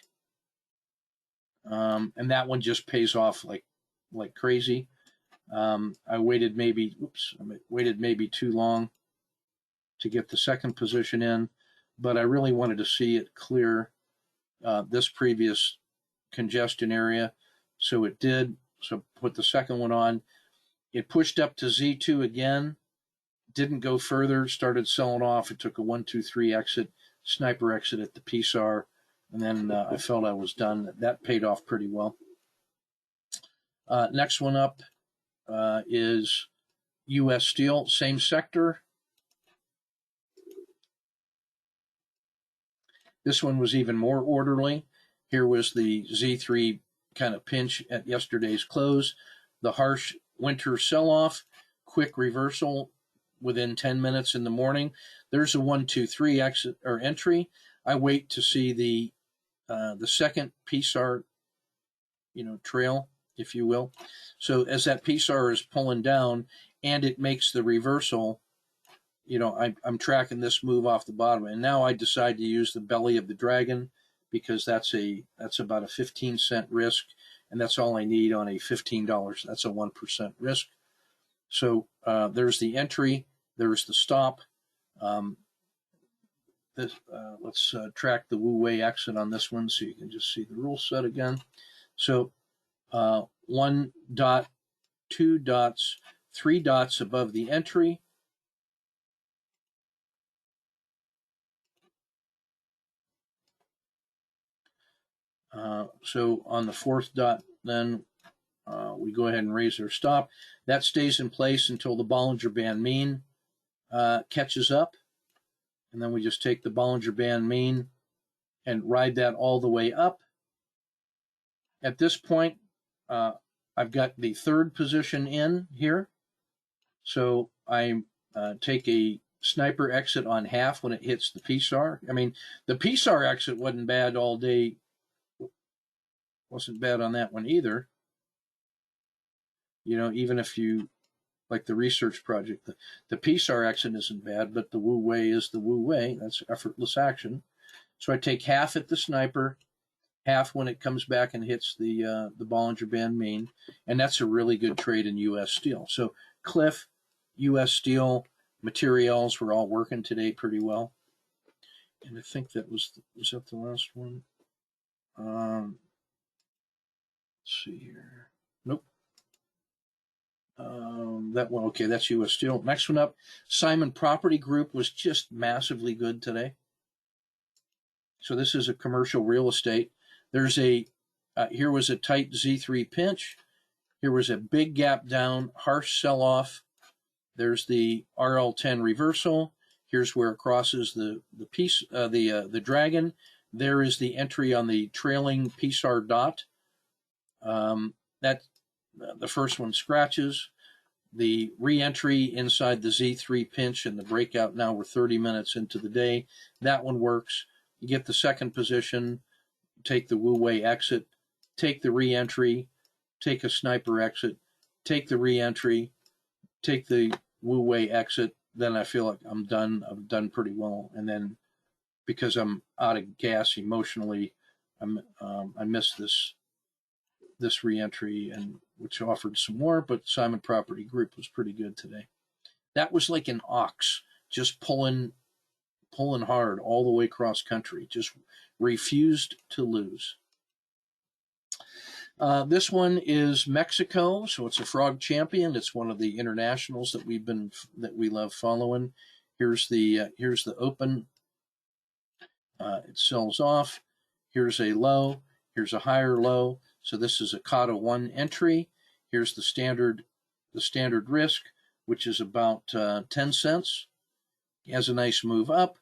And that one just pays off like crazy. I waited maybe too long. to get the second position in, but I really wanted to see it clear this previous congestion area. So it did. So put the second one on. It pushed up to Z2 again, didn't go further, started selling off. It took a 1, 2, 3 exit, sniper exit at the PSAR, and then I felt I was done. That paid off pretty well. Next one up is U.S. Steel, same sector. This one was even more orderly. Here was the Z3 kind of pinch at yesterday's close. The harsh winter sell-off, quick reversal within 10 minutes in the morning. There's a 1, 2, 3 exit or entry. I wait to see the second PSAR, trail, if you will. So as that PSAR is pulling down and it makes the reversal, I'm tracking this move off the bottom, and now I decide to use the belly of the dragon because that's about a 15-cent risk, and that's all I need on a $15. That's a 1% risk. So there's the entry, there's the stop. Let's track the Wu Wei exit on this one so you can just see the rule set again. So 1 dot, 2 dots, 3 dots above the entry. So on the 4th dot, then we go ahead and raise our stop. That stays in place until the Bollinger Band mean catches up. And then we just take the Bollinger Band mean and ride that all the way up. At this point, I've got the third position in here. So I take a sniper exit on half when it hits the PSAR. I mean, the PSAR exit wasn't bad all day. Wasn't bad on that one either. Even if you, like the research project, the PSAR exit isn't bad, but the Wu Wei is the Wu Wei. That's effortless action. So I take half at the sniper, half when it comes back and hits the Bollinger Band mean, and that's a really good trade in U.S. Steel. So Cliff, U.S. Steel, materials were all working today pretty well. And I think that was that the last one? Let's see here. Nope. That one, okay, that's U.S. Steel. Next one up, Simon Property Group was just massively good today. So this is a commercial real estate. There's here was a tight Z3 pinch. Here was a big gap down, harsh sell-off. There's the RL10 reversal. Here's where it crosses the dragon. There is the entry on the trailing PSAR dot. The first one scratches. The re-entry inside the Z3 pinch and the breakout. Now we're 30 minutes into the day. That one works. You get the second position, take the Wu Wei exit, take the re-entry, take a sniper exit, take the re-entry, take the Wu Wei exit. Then I feel like I'm done. I've done pretty well. And then because I'm out of gas emotionally, I missed this re-entry, and which offered some more, but Simon Property Group was pretty good today. That was like an ox just pulling hard all the way cross country, just refused to lose. This one is Mexico, so it's a frog champion. It's one of the internationals that we love following. Here's the open. It sells off. Here's a low. Here's a higher low. So this is a Kata 1 entry. Here's the standard risk, which is about 10 cents. He has a nice move up,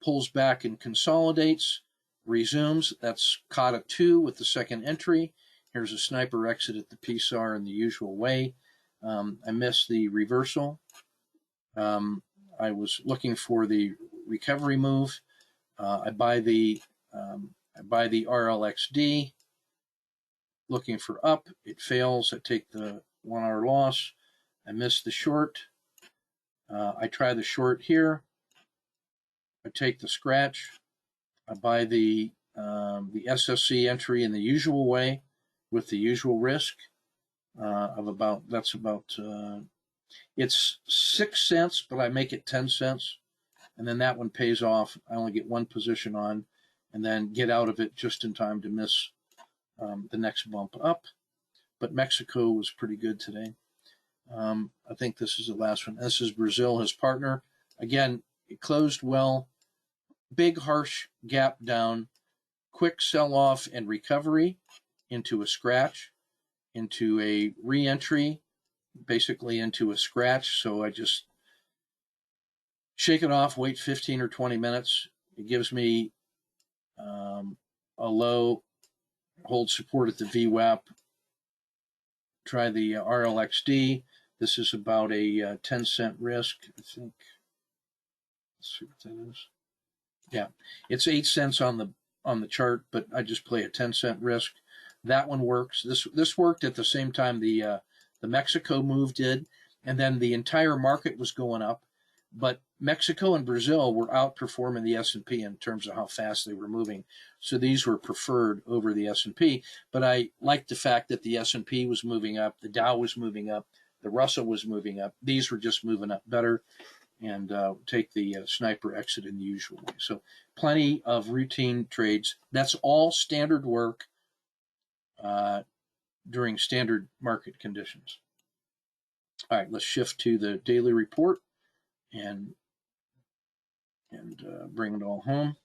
pulls back and consolidates, resumes. That's Kata 2 with the second entry. Here's a sniper exit at the PSAR in the usual way. I missed the reversal. I was looking for the recovery move. I buy the RLXD. Looking for up, it fails. I take the 1 hour loss. I miss the short. I try the short here. I take the scratch. I buy the SSC entry in the usual way with the usual risk of it's 6 cents, but I make it 10 cents. and then that one pays off. I only get one position on, and then get out of it just in time to miss the next bump up. But Mexico was pretty good today. I think this is the last one. This is Brazil, his partner. Again, it closed well. Big, harsh gap down. Quick sell-off and recovery into a scratch, into a re-entry, basically into a scratch. So I just shake it off, wait 15 or 20 minutes. It gives me a low, hold support at the VWAP. Try the RLXD. This is about a 10-cent risk, I think. Let's see what that is. Yeah, it's 8 cents on the chart, but I just play a 10-cent risk. That one works. This worked at the same time the Mexico move did, and then the entire market was going up. But Mexico and Brazil were outperforming the S&P in terms of how fast they were moving. So these were preferred over the S&P. But I liked the fact that the S&P was moving up, the Dow was moving up, the Russell was moving up. These were just moving up better, and take the sniper exit in the usual way. So plenty of routine trades. That's all standard work during standard market conditions. All right, let's shift to the daily report and bring it all home.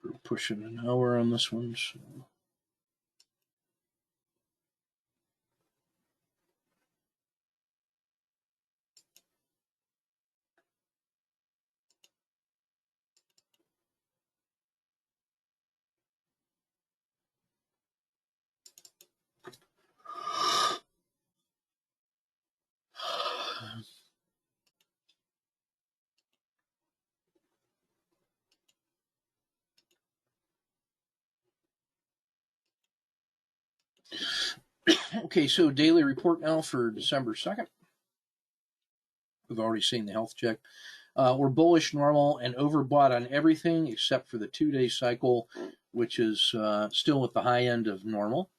We're pushing an hour on this one. So. Okay, so daily report now for December 2nd. We've already seen the health check. We're bullish, normal, and overbought on everything except for the 2-day cycle, which is still at the high end of normal.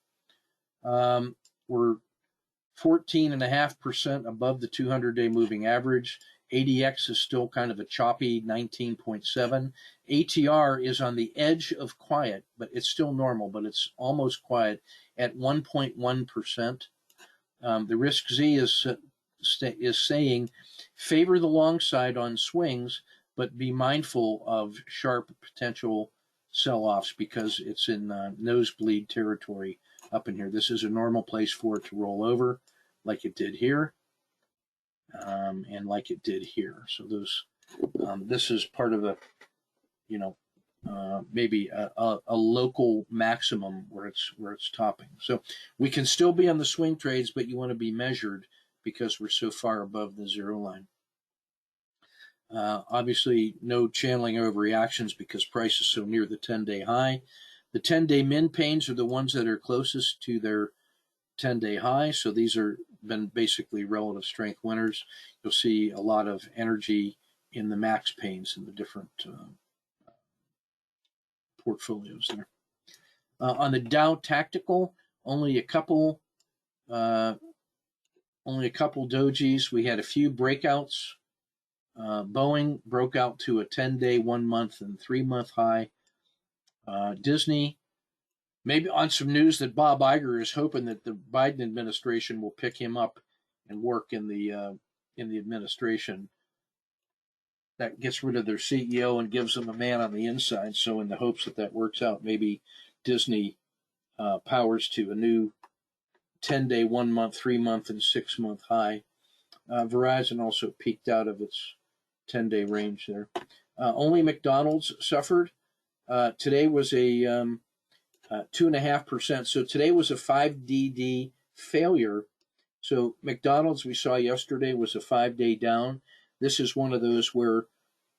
We're 14.5% above the 200-day moving average. ADX is still kind of a choppy 19.7. ATR is on the edge of quiet, but it's still normal, but it's almost quiet at 1.1%. The risk Z is saying favor the long side on swings, but be mindful of sharp potential sell-offs because it's in nosebleed territory up in here. This is a normal place for it to roll over like it did here and like it did here. So those, this is part of a, maybe a local maximum where it's topping. So we can still be on the swing trades, but you want to be measured because we're so far above the zero line. Obviously, no channeling overreactions because price is so near the 10-day high. The 10-day min pains are the ones that are closest to their 10-day high. So these are been basically relative strength winners. You'll see a lot of energy in the max pains in the different portfolios there. On the Dow tactical, only a couple dojis. We had a few breakouts. Boeing broke out to a 10-day, 1 month, and 3 month high. Disney, maybe on some news that Bob Iger is hoping that the Biden administration will pick him up and work in the administration. That gets rid of their CEO and gives them a man on the inside. So in the hopes that that works out, maybe Disney powers to a new 10-day, 1 month, 3 month, and 6 month high. Verizon also peaked out of its 10-day range there. Only McDonald's suffered. Today was a 2.5%. So today was a 5DD failure. So McDonald's we saw yesterday was a 5-day down. This is one of those where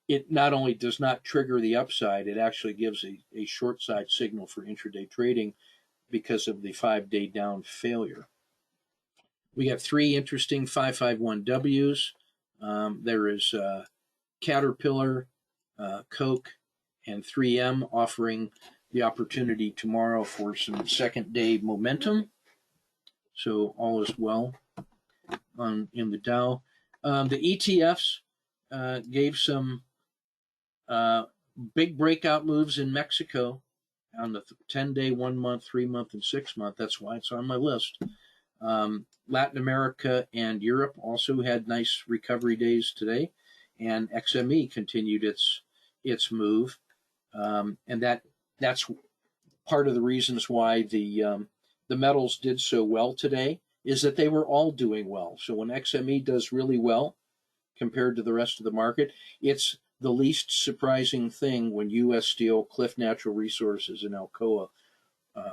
it not only does not trigger the upside, it actually gives a short side signal for intraday trading because of the 5-day down failure. We got 3 interesting 551Ws. There is Caterpillar, Coke, and 3M offering the opportunity tomorrow for some second-day momentum. So all is well in the Dow. The ETFs gave some big breakout moves in Mexico on the 10-day, 1 month, 3 month, and 6 month. That's why it's on my list. Latin America and Europe also had nice recovery days today, and XME continued its move, and that's part of the reasons why the metals did so well today, is that they were all doing well. So when XME does really well compared to the rest of the market, it's the least surprising thing when U.S. Steel, Cliff Natural Resources, and Alcoa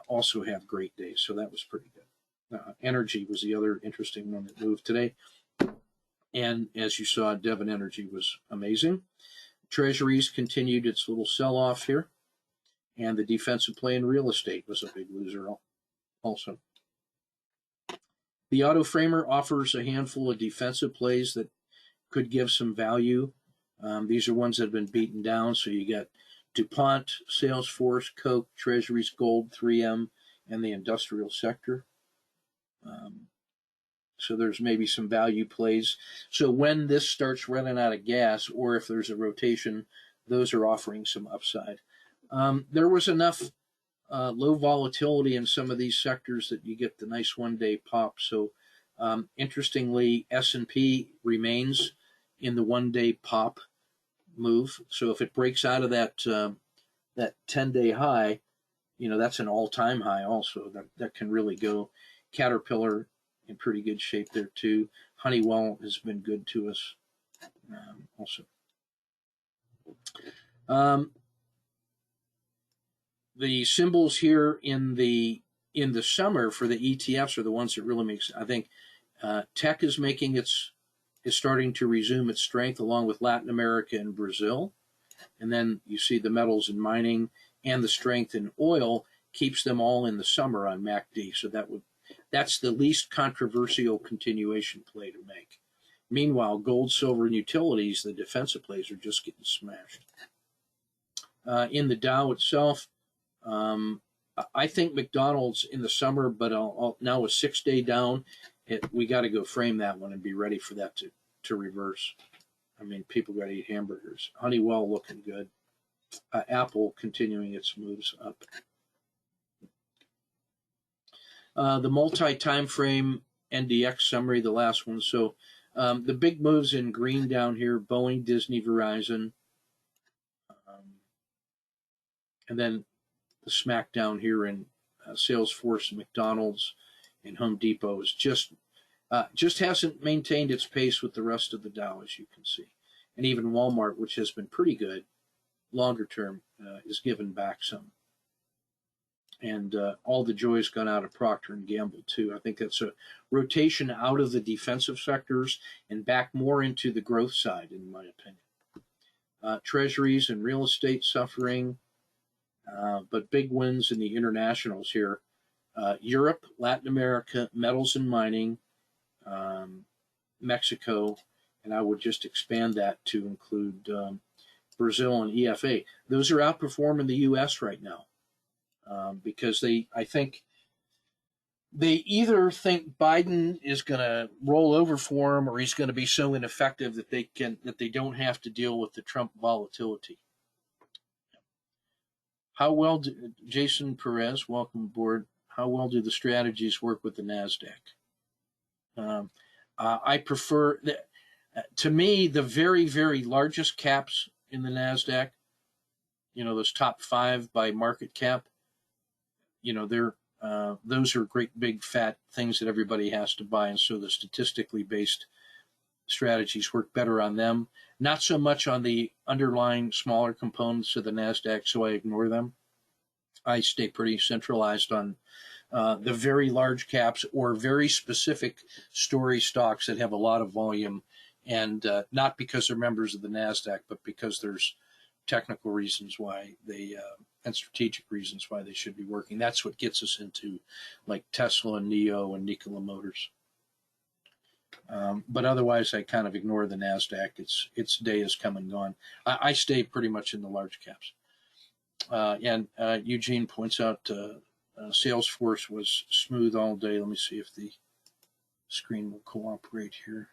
also have great days. So that was pretty good. Energy was the other interesting one that moved today. And as you saw, Devon Energy was amazing. Treasuries continued its little sell-off here. And the defensive play in real estate was a big loser also. The auto framer offers a handful of defensive plays that could give some value. These are ones that have been beaten down. So you got DuPont, Salesforce, Coke, Treasuries, Gold, 3M, and the industrial sector. So there's maybe some value plays. So when this starts running out of gas, or if there's a rotation, those are offering some upside. There was enough low volatility in some of these sectors that you get the nice one-day pop. So interestingly, S&P remains in the one-day pop move. So if it breaks out of that 10-day high, that's an all-time high also. That can really go. Caterpillar in pretty good shape there too. Honeywell has been good to us also. The symbols here in the summer for the ETFs are the ones that really makes. I think tech is starting to resume its strength, along with Latin America and Brazil, and then you see the metals and mining and the strength in oil keeps them all in the summer on MACD. So that's the least controversial continuation play to make. Meanwhile, gold, silver, and utilities, the defensive plays, are just getting smashed. In the Dow itself, I think McDonald's in the summer, but now a 6-day down, we got to go frame that one and be ready for that to reverse. I mean, people got to eat hamburgers. Honeywell looking good. Apple continuing its moves up. The multi-time frame NDX summary, the last one. So the big moves in green down here: Boeing, Disney, Verizon, and then the smack down here in Salesforce, McDonald's, and Home Depot is just hasn't maintained its pace with the rest of the Dow, as you can see. And even Walmart, which has been pretty good longer term, is given back some. And all the joy's gone out of Procter & Gamble, too. I think that's a rotation out of the defensive sectors and back more into the growth side, in my opinion. Treasuries and real estate suffering, but big wins in the internationals here. Europe, Latin America, metals and mining, Mexico, and I would just expand that to include Brazil and EFA. Those are outperforming the U.S. right now. Because I think they either think Biden is going to roll over for him, or he's going to be so ineffective that they don't have to deal with the Trump volatility. How well Jason Perez, welcome aboard. How well do the strategies work with the NASDAQ? I prefer to me the very, very largest caps in the NASDAQ. Those top 5 by market cap. Those are great big fat things that everybody has to buy, and so the statistically based strategies work better on them. Not so much on the underlying smaller components of the NASDAQ, so I ignore them. I stay pretty centralized on the very large caps or very specific story stocks that have a lot of volume, and not because they're members of the NASDAQ, but because there's technical reasons why they and strategic reasons why they should be working. That's what gets us into like Tesla and NIO and Nikola Motors. But otherwise, I kind of ignore the NASDAQ. Its day is come and gone. I stay pretty much in the large caps. And Eugene points out Salesforce was smooth all day. Let me see if the screen will cooperate here.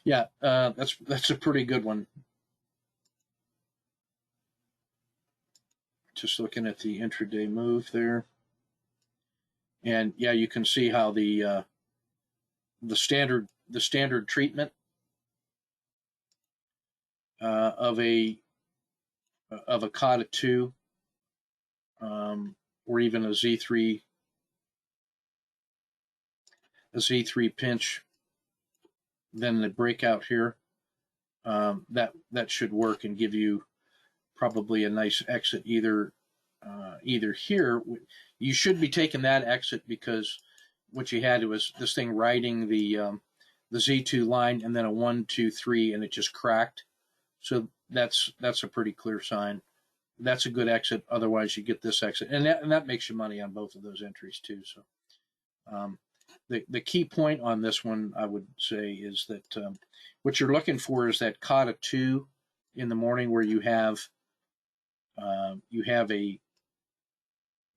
Yeah, that's a pretty good one. Just looking at the intraday move there, and yeah, you can see how the standard treatment of a kata 2, or even a Z3 pinch, then the breakout here, that should work and give you probably a nice exit either here. You should be taking that exit because what you had was this thing riding the Z2 line and then a 1, 2, 3, and it just cracked. So that's a pretty clear sign. That's a good exit. Otherwise, you get this exit, and that makes you money on both of those entries too. So the key point on this one, I would say, is that what you're looking for is that kata 2 in the morning, where you have the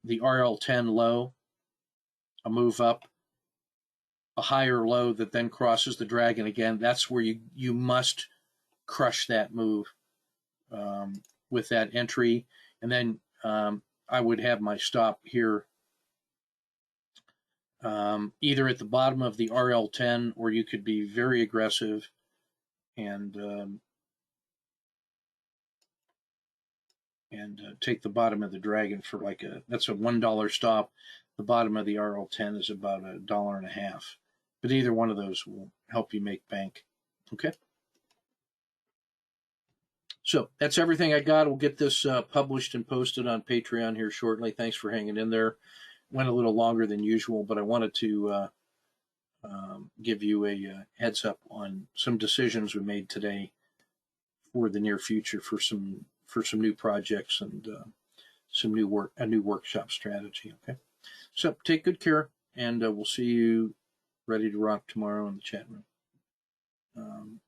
RL10 low, a move up, a higher low that then crosses the dragon again. That's where you must crush that move with that entry. And then I would have my stop here, either at the bottom of the RL10, or you could be very aggressive and take the bottom of the dragon for that's a $1 stop. The bottom of the RL10 is about $1.50. But either one of those will help you make bank. Okay. So that's everything I got. We'll get this published and posted on Patreon here shortly. Thanks for hanging in there. Went a little longer than usual, but I wanted to give you a heads up on some decisions we made today for the near future for some new projects and a new workshop strategy. Okay. So take good care, and we'll see you ready to rock tomorrow in the chat room.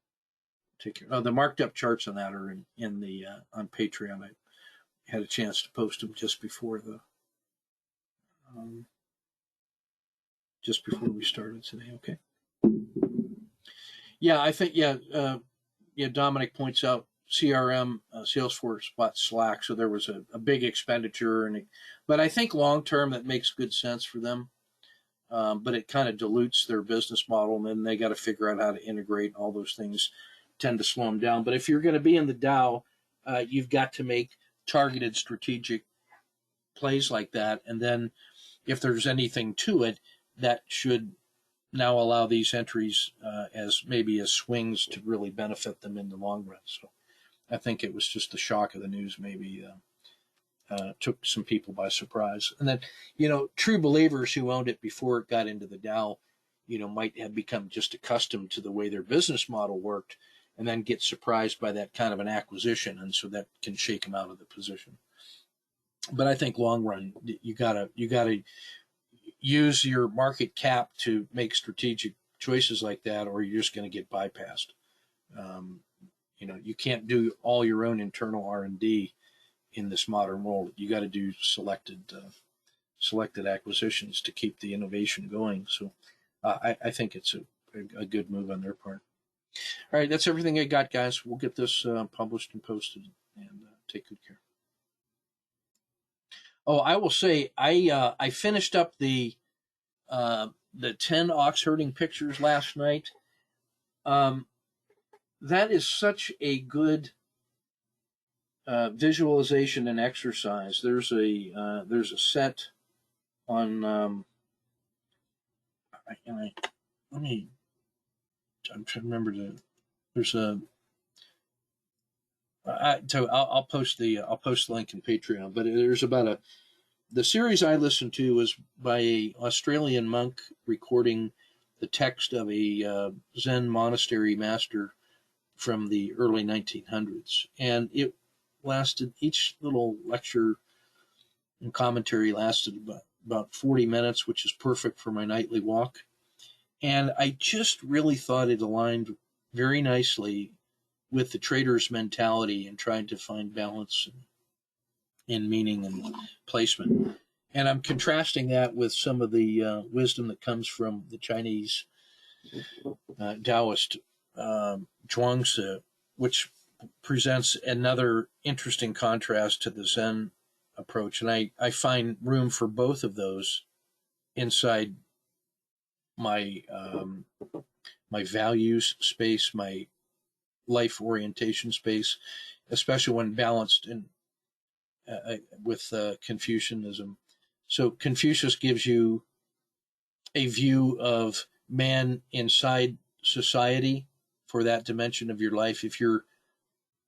Take care. The marked up charts on that are in the on Patreon. I had a chance to post them just before we started today. Okay. Yeah, I think Dominic points out CRM, Salesforce bought Slack, so there was a big expenditure, but I think long term that makes good sense for them. But it kind of dilutes their business model, and then they got to figure out how to integrate. All those things tend to slow them down. But if you're going to be in the Dow, you've got to make targeted strategic plays like that. And then if there's anything to it, that should now allow these entries as swings to really benefit them in the long run. So I think it was just the shock of the news maybe took some people by surprise. And then, true believers who owned it before it got into the Dow, might have become just accustomed to the way their business model worked, and then get surprised by that kind of an acquisition, and so that can shake them out of the position. But I think long run, you gotta use your market cap to make strategic choices like that, or you're just going to get bypassed. You can't do all your own internal R&D in this modern world. You got to do selected acquisitions to keep the innovation going. So I think it's a good move on their part. All right, that's everything I got, guys. We'll get this published and posted, and take good care. Oh, I will say I finished up the 10 ox herding pictures last night. That is such a good visualization and exercise. There's a set on I'm trying to remember I'll post the link in Patreon, but there's about the series I listened to was by an Australian monk recording the text of a Zen monastery master from the early 1900s, and it lasted, each little lecture and commentary lasted about 40 minutes, which is perfect for my nightly walk. And I just really thought it aligned very nicely with the trader's mentality and trying to find balance in meaning and placement. And I'm contrasting that with some of the wisdom that comes from the Chinese Taoist Zhuangzi, which presents another interesting contrast to the Zen approach. And I find room for both of those inside my my values space, my life orientation space, especially when balanced in with Confucianism. So Confucius gives you a view of man inside society for that dimension of your life. If you're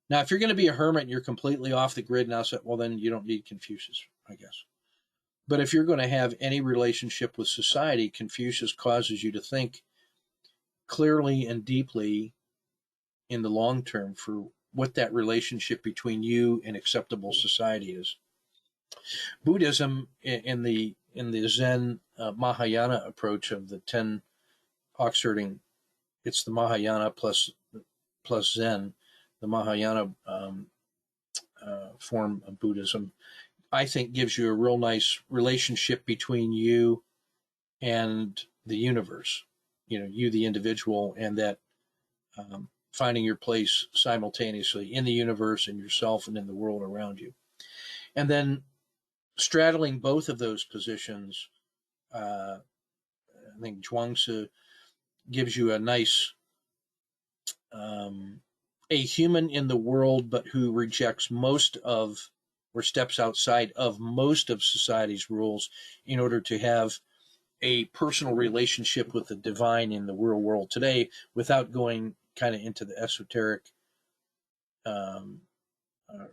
going to be a hermit and you're completely off the grid now, well, then you don't need Confucius, I guess. But if you're going to have any relationship with society, Confucius causes you to think clearly and deeply in the long term for what that relationship between you and acceptable society is. Buddhism in the Zen Mahayana approach of the 10 oxherding, it's the Mahayana plus Zen, the Mahayana form of Buddhism, I think gives you a real nice relationship between you and the universe, you the individual, and that finding your place simultaneously in the universe and yourself and in the world around you. And then straddling both of those positions, I think Zhuangzi gives you a nice a human in the world, but who rejects most of or steps outside of most of society's rules in order to have a personal relationship with the divine in the real world today without going kind of into the esoteric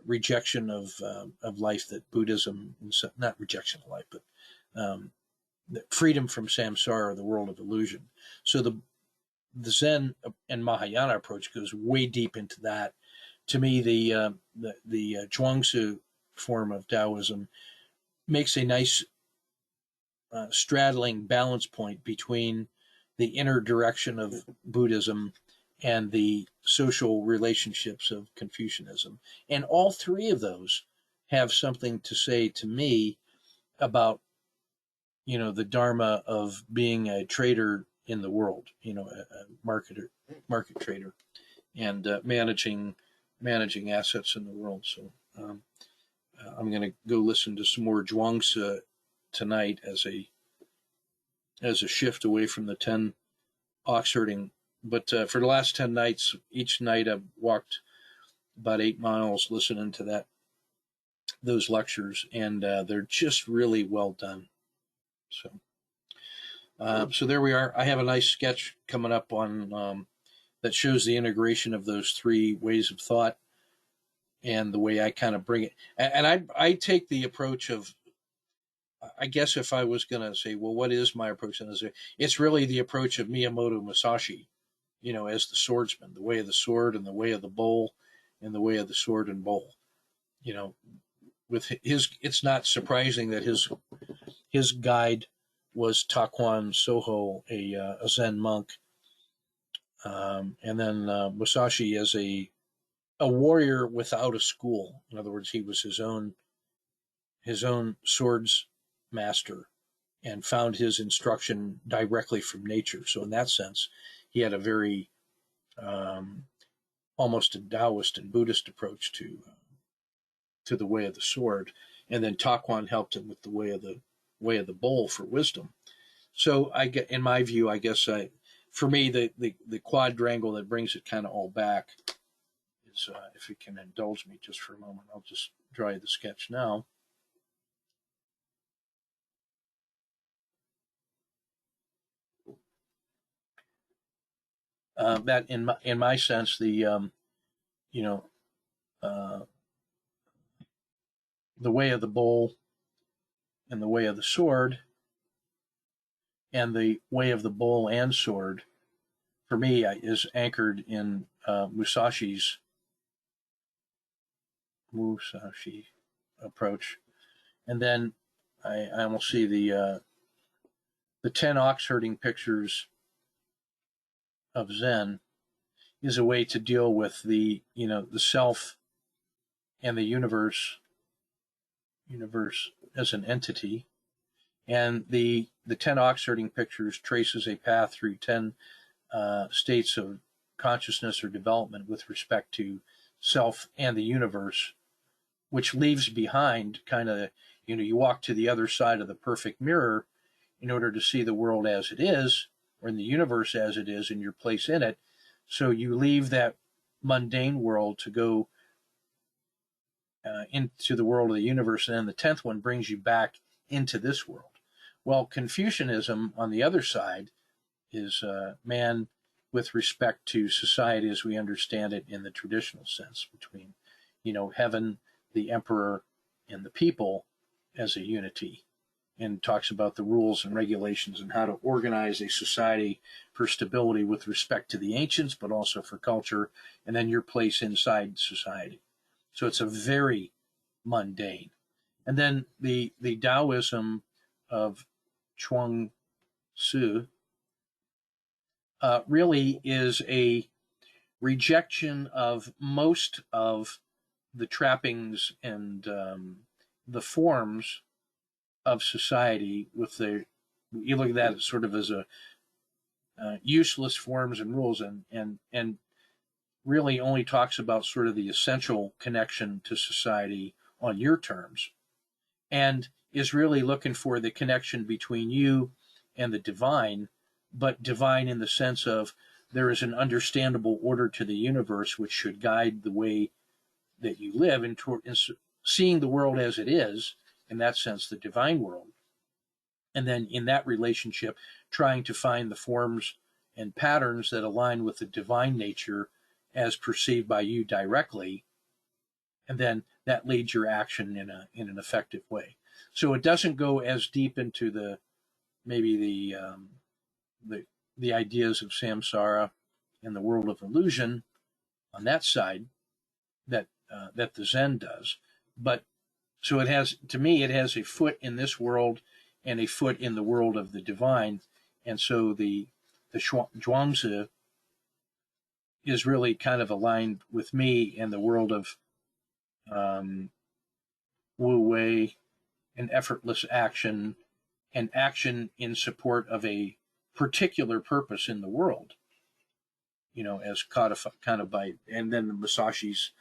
rejection of life that Buddhism, not rejection of life, but freedom from samsara, the world of illusion. So the Zen and Mahayana approach goes way deep into that. To me, the Zhuangzi form of Taoism makes a nice straddling balance point between the inner direction of Buddhism and the social relationships of Confucianism. And all three of those have something to say to me about, the Dharma of being a trader in the world, a market trader, and managing assets in the world. So I'm going to go listen to some more Zhuangzi tonight as a shift away from the 10 ox herding. But for the last 10 nights, each night I've walked about 8 miles listening to those lectures, and they're just really well done. So there we are. I have a nice sketch coming up on that shows the integration of those three ways of thought and the way I kind of bring it. And I take the approach of, I guess if I was going to say, well, what is my approach? It's really the approach of Miyamoto Musashi, as the swordsman, the way of the sword and the way of the bowl and the way of the sword and bowl. With it's not surprising that his guide was Takuan Soho, a Zen monk. And then Musashi as a warrior without a school. In other words, he was his own swords master and found his instruction directly from nature. So in that sense, he had a very almost a Taoist and Buddhist approach to the way of the sword. And then Takuan helped him with the way of the bowl for wisdom. So in my view, I guess for me, the quadrangle that brings it kind of all back is, if you can indulge me just for a moment, I'll just draw you the sketch now. That in my sense, the way of the bowl and the way of the sword and the way of the bowl and sword, for me, is anchored in Musashi approach. And then I almost see the 10 ox herding pictures of Zen is a way to deal with the self and the universe as an entity. And the 10 ox herding pictures traces a path through 10 states of consciousness or development with respect to self and the universe, which leaves behind kind of, you walk to the other side of the perfect mirror in order to see the world as it is, or in the universe as it is, and your place in it. So you leave that mundane world to go into the world of the universe, and then the 10th one brings you back into this world. Well, Confucianism, on the other side, is man with respect to society as we understand it in the traditional sense, between, heaven, the emperor, and the people as a unity, and talks about the rules and regulations and how to organize a society for stability with respect to the ancients, but also for culture, and then your place inside society. So it's a very mundane. And then the Taoism of Chuang Tzu really is a rejection of most of the trappings and the forms of society. You look at that as sort of as a useless forms and rules, and really only talks about sort of the essential connection to society on your terms, and is really looking for the connection between you and the divine, but divine in the sense of there is an understandable order to the universe which should guide the way that you live, and seeing the world as it is, in that sense, the divine world. And then in that relationship, trying to find the forms and patterns that align with the divine nature as perceived by you directly, and then that leads your action in an effective way. So it doesn't go as deep into the ideas of samsara and the world of illusion on that side that the Zen does, but so it has a foot in this world and a foot in the world of the divine, and so the Zhuangzi is really kind of aligned with me in the world of Wu Wei and effortless action, and action in support of a particular purpose in the world, as codified kind of by, and then the Musashi's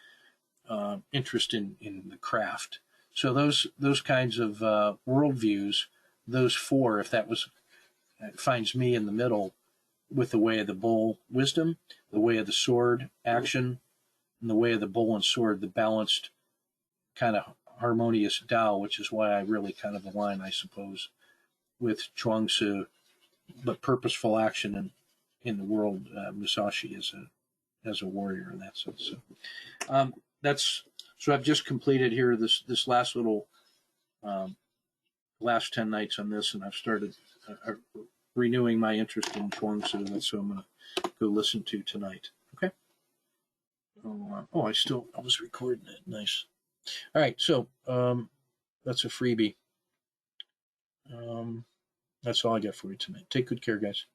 interest in the craft. So those kinds of worldviews, those four, if that finds me in the middle with the way of the bull, wisdom, the way of the sword, action, and the way of the bull and sword, the balanced kind of harmonious Tao, which is why I really kind of align, I suppose, with Chuang Tzu, but purposeful action in the world, Musashi as a warrior in that sense. So so I've just completed here this last little last 10 nights on this, and I've started renewing my interest in Chuang Tzu, and that's what I'm going to go listen to tonight. Okay. I was recording it. Nice. All right. So that's a freebie. That's all I got for you tonight. Take good care, guys.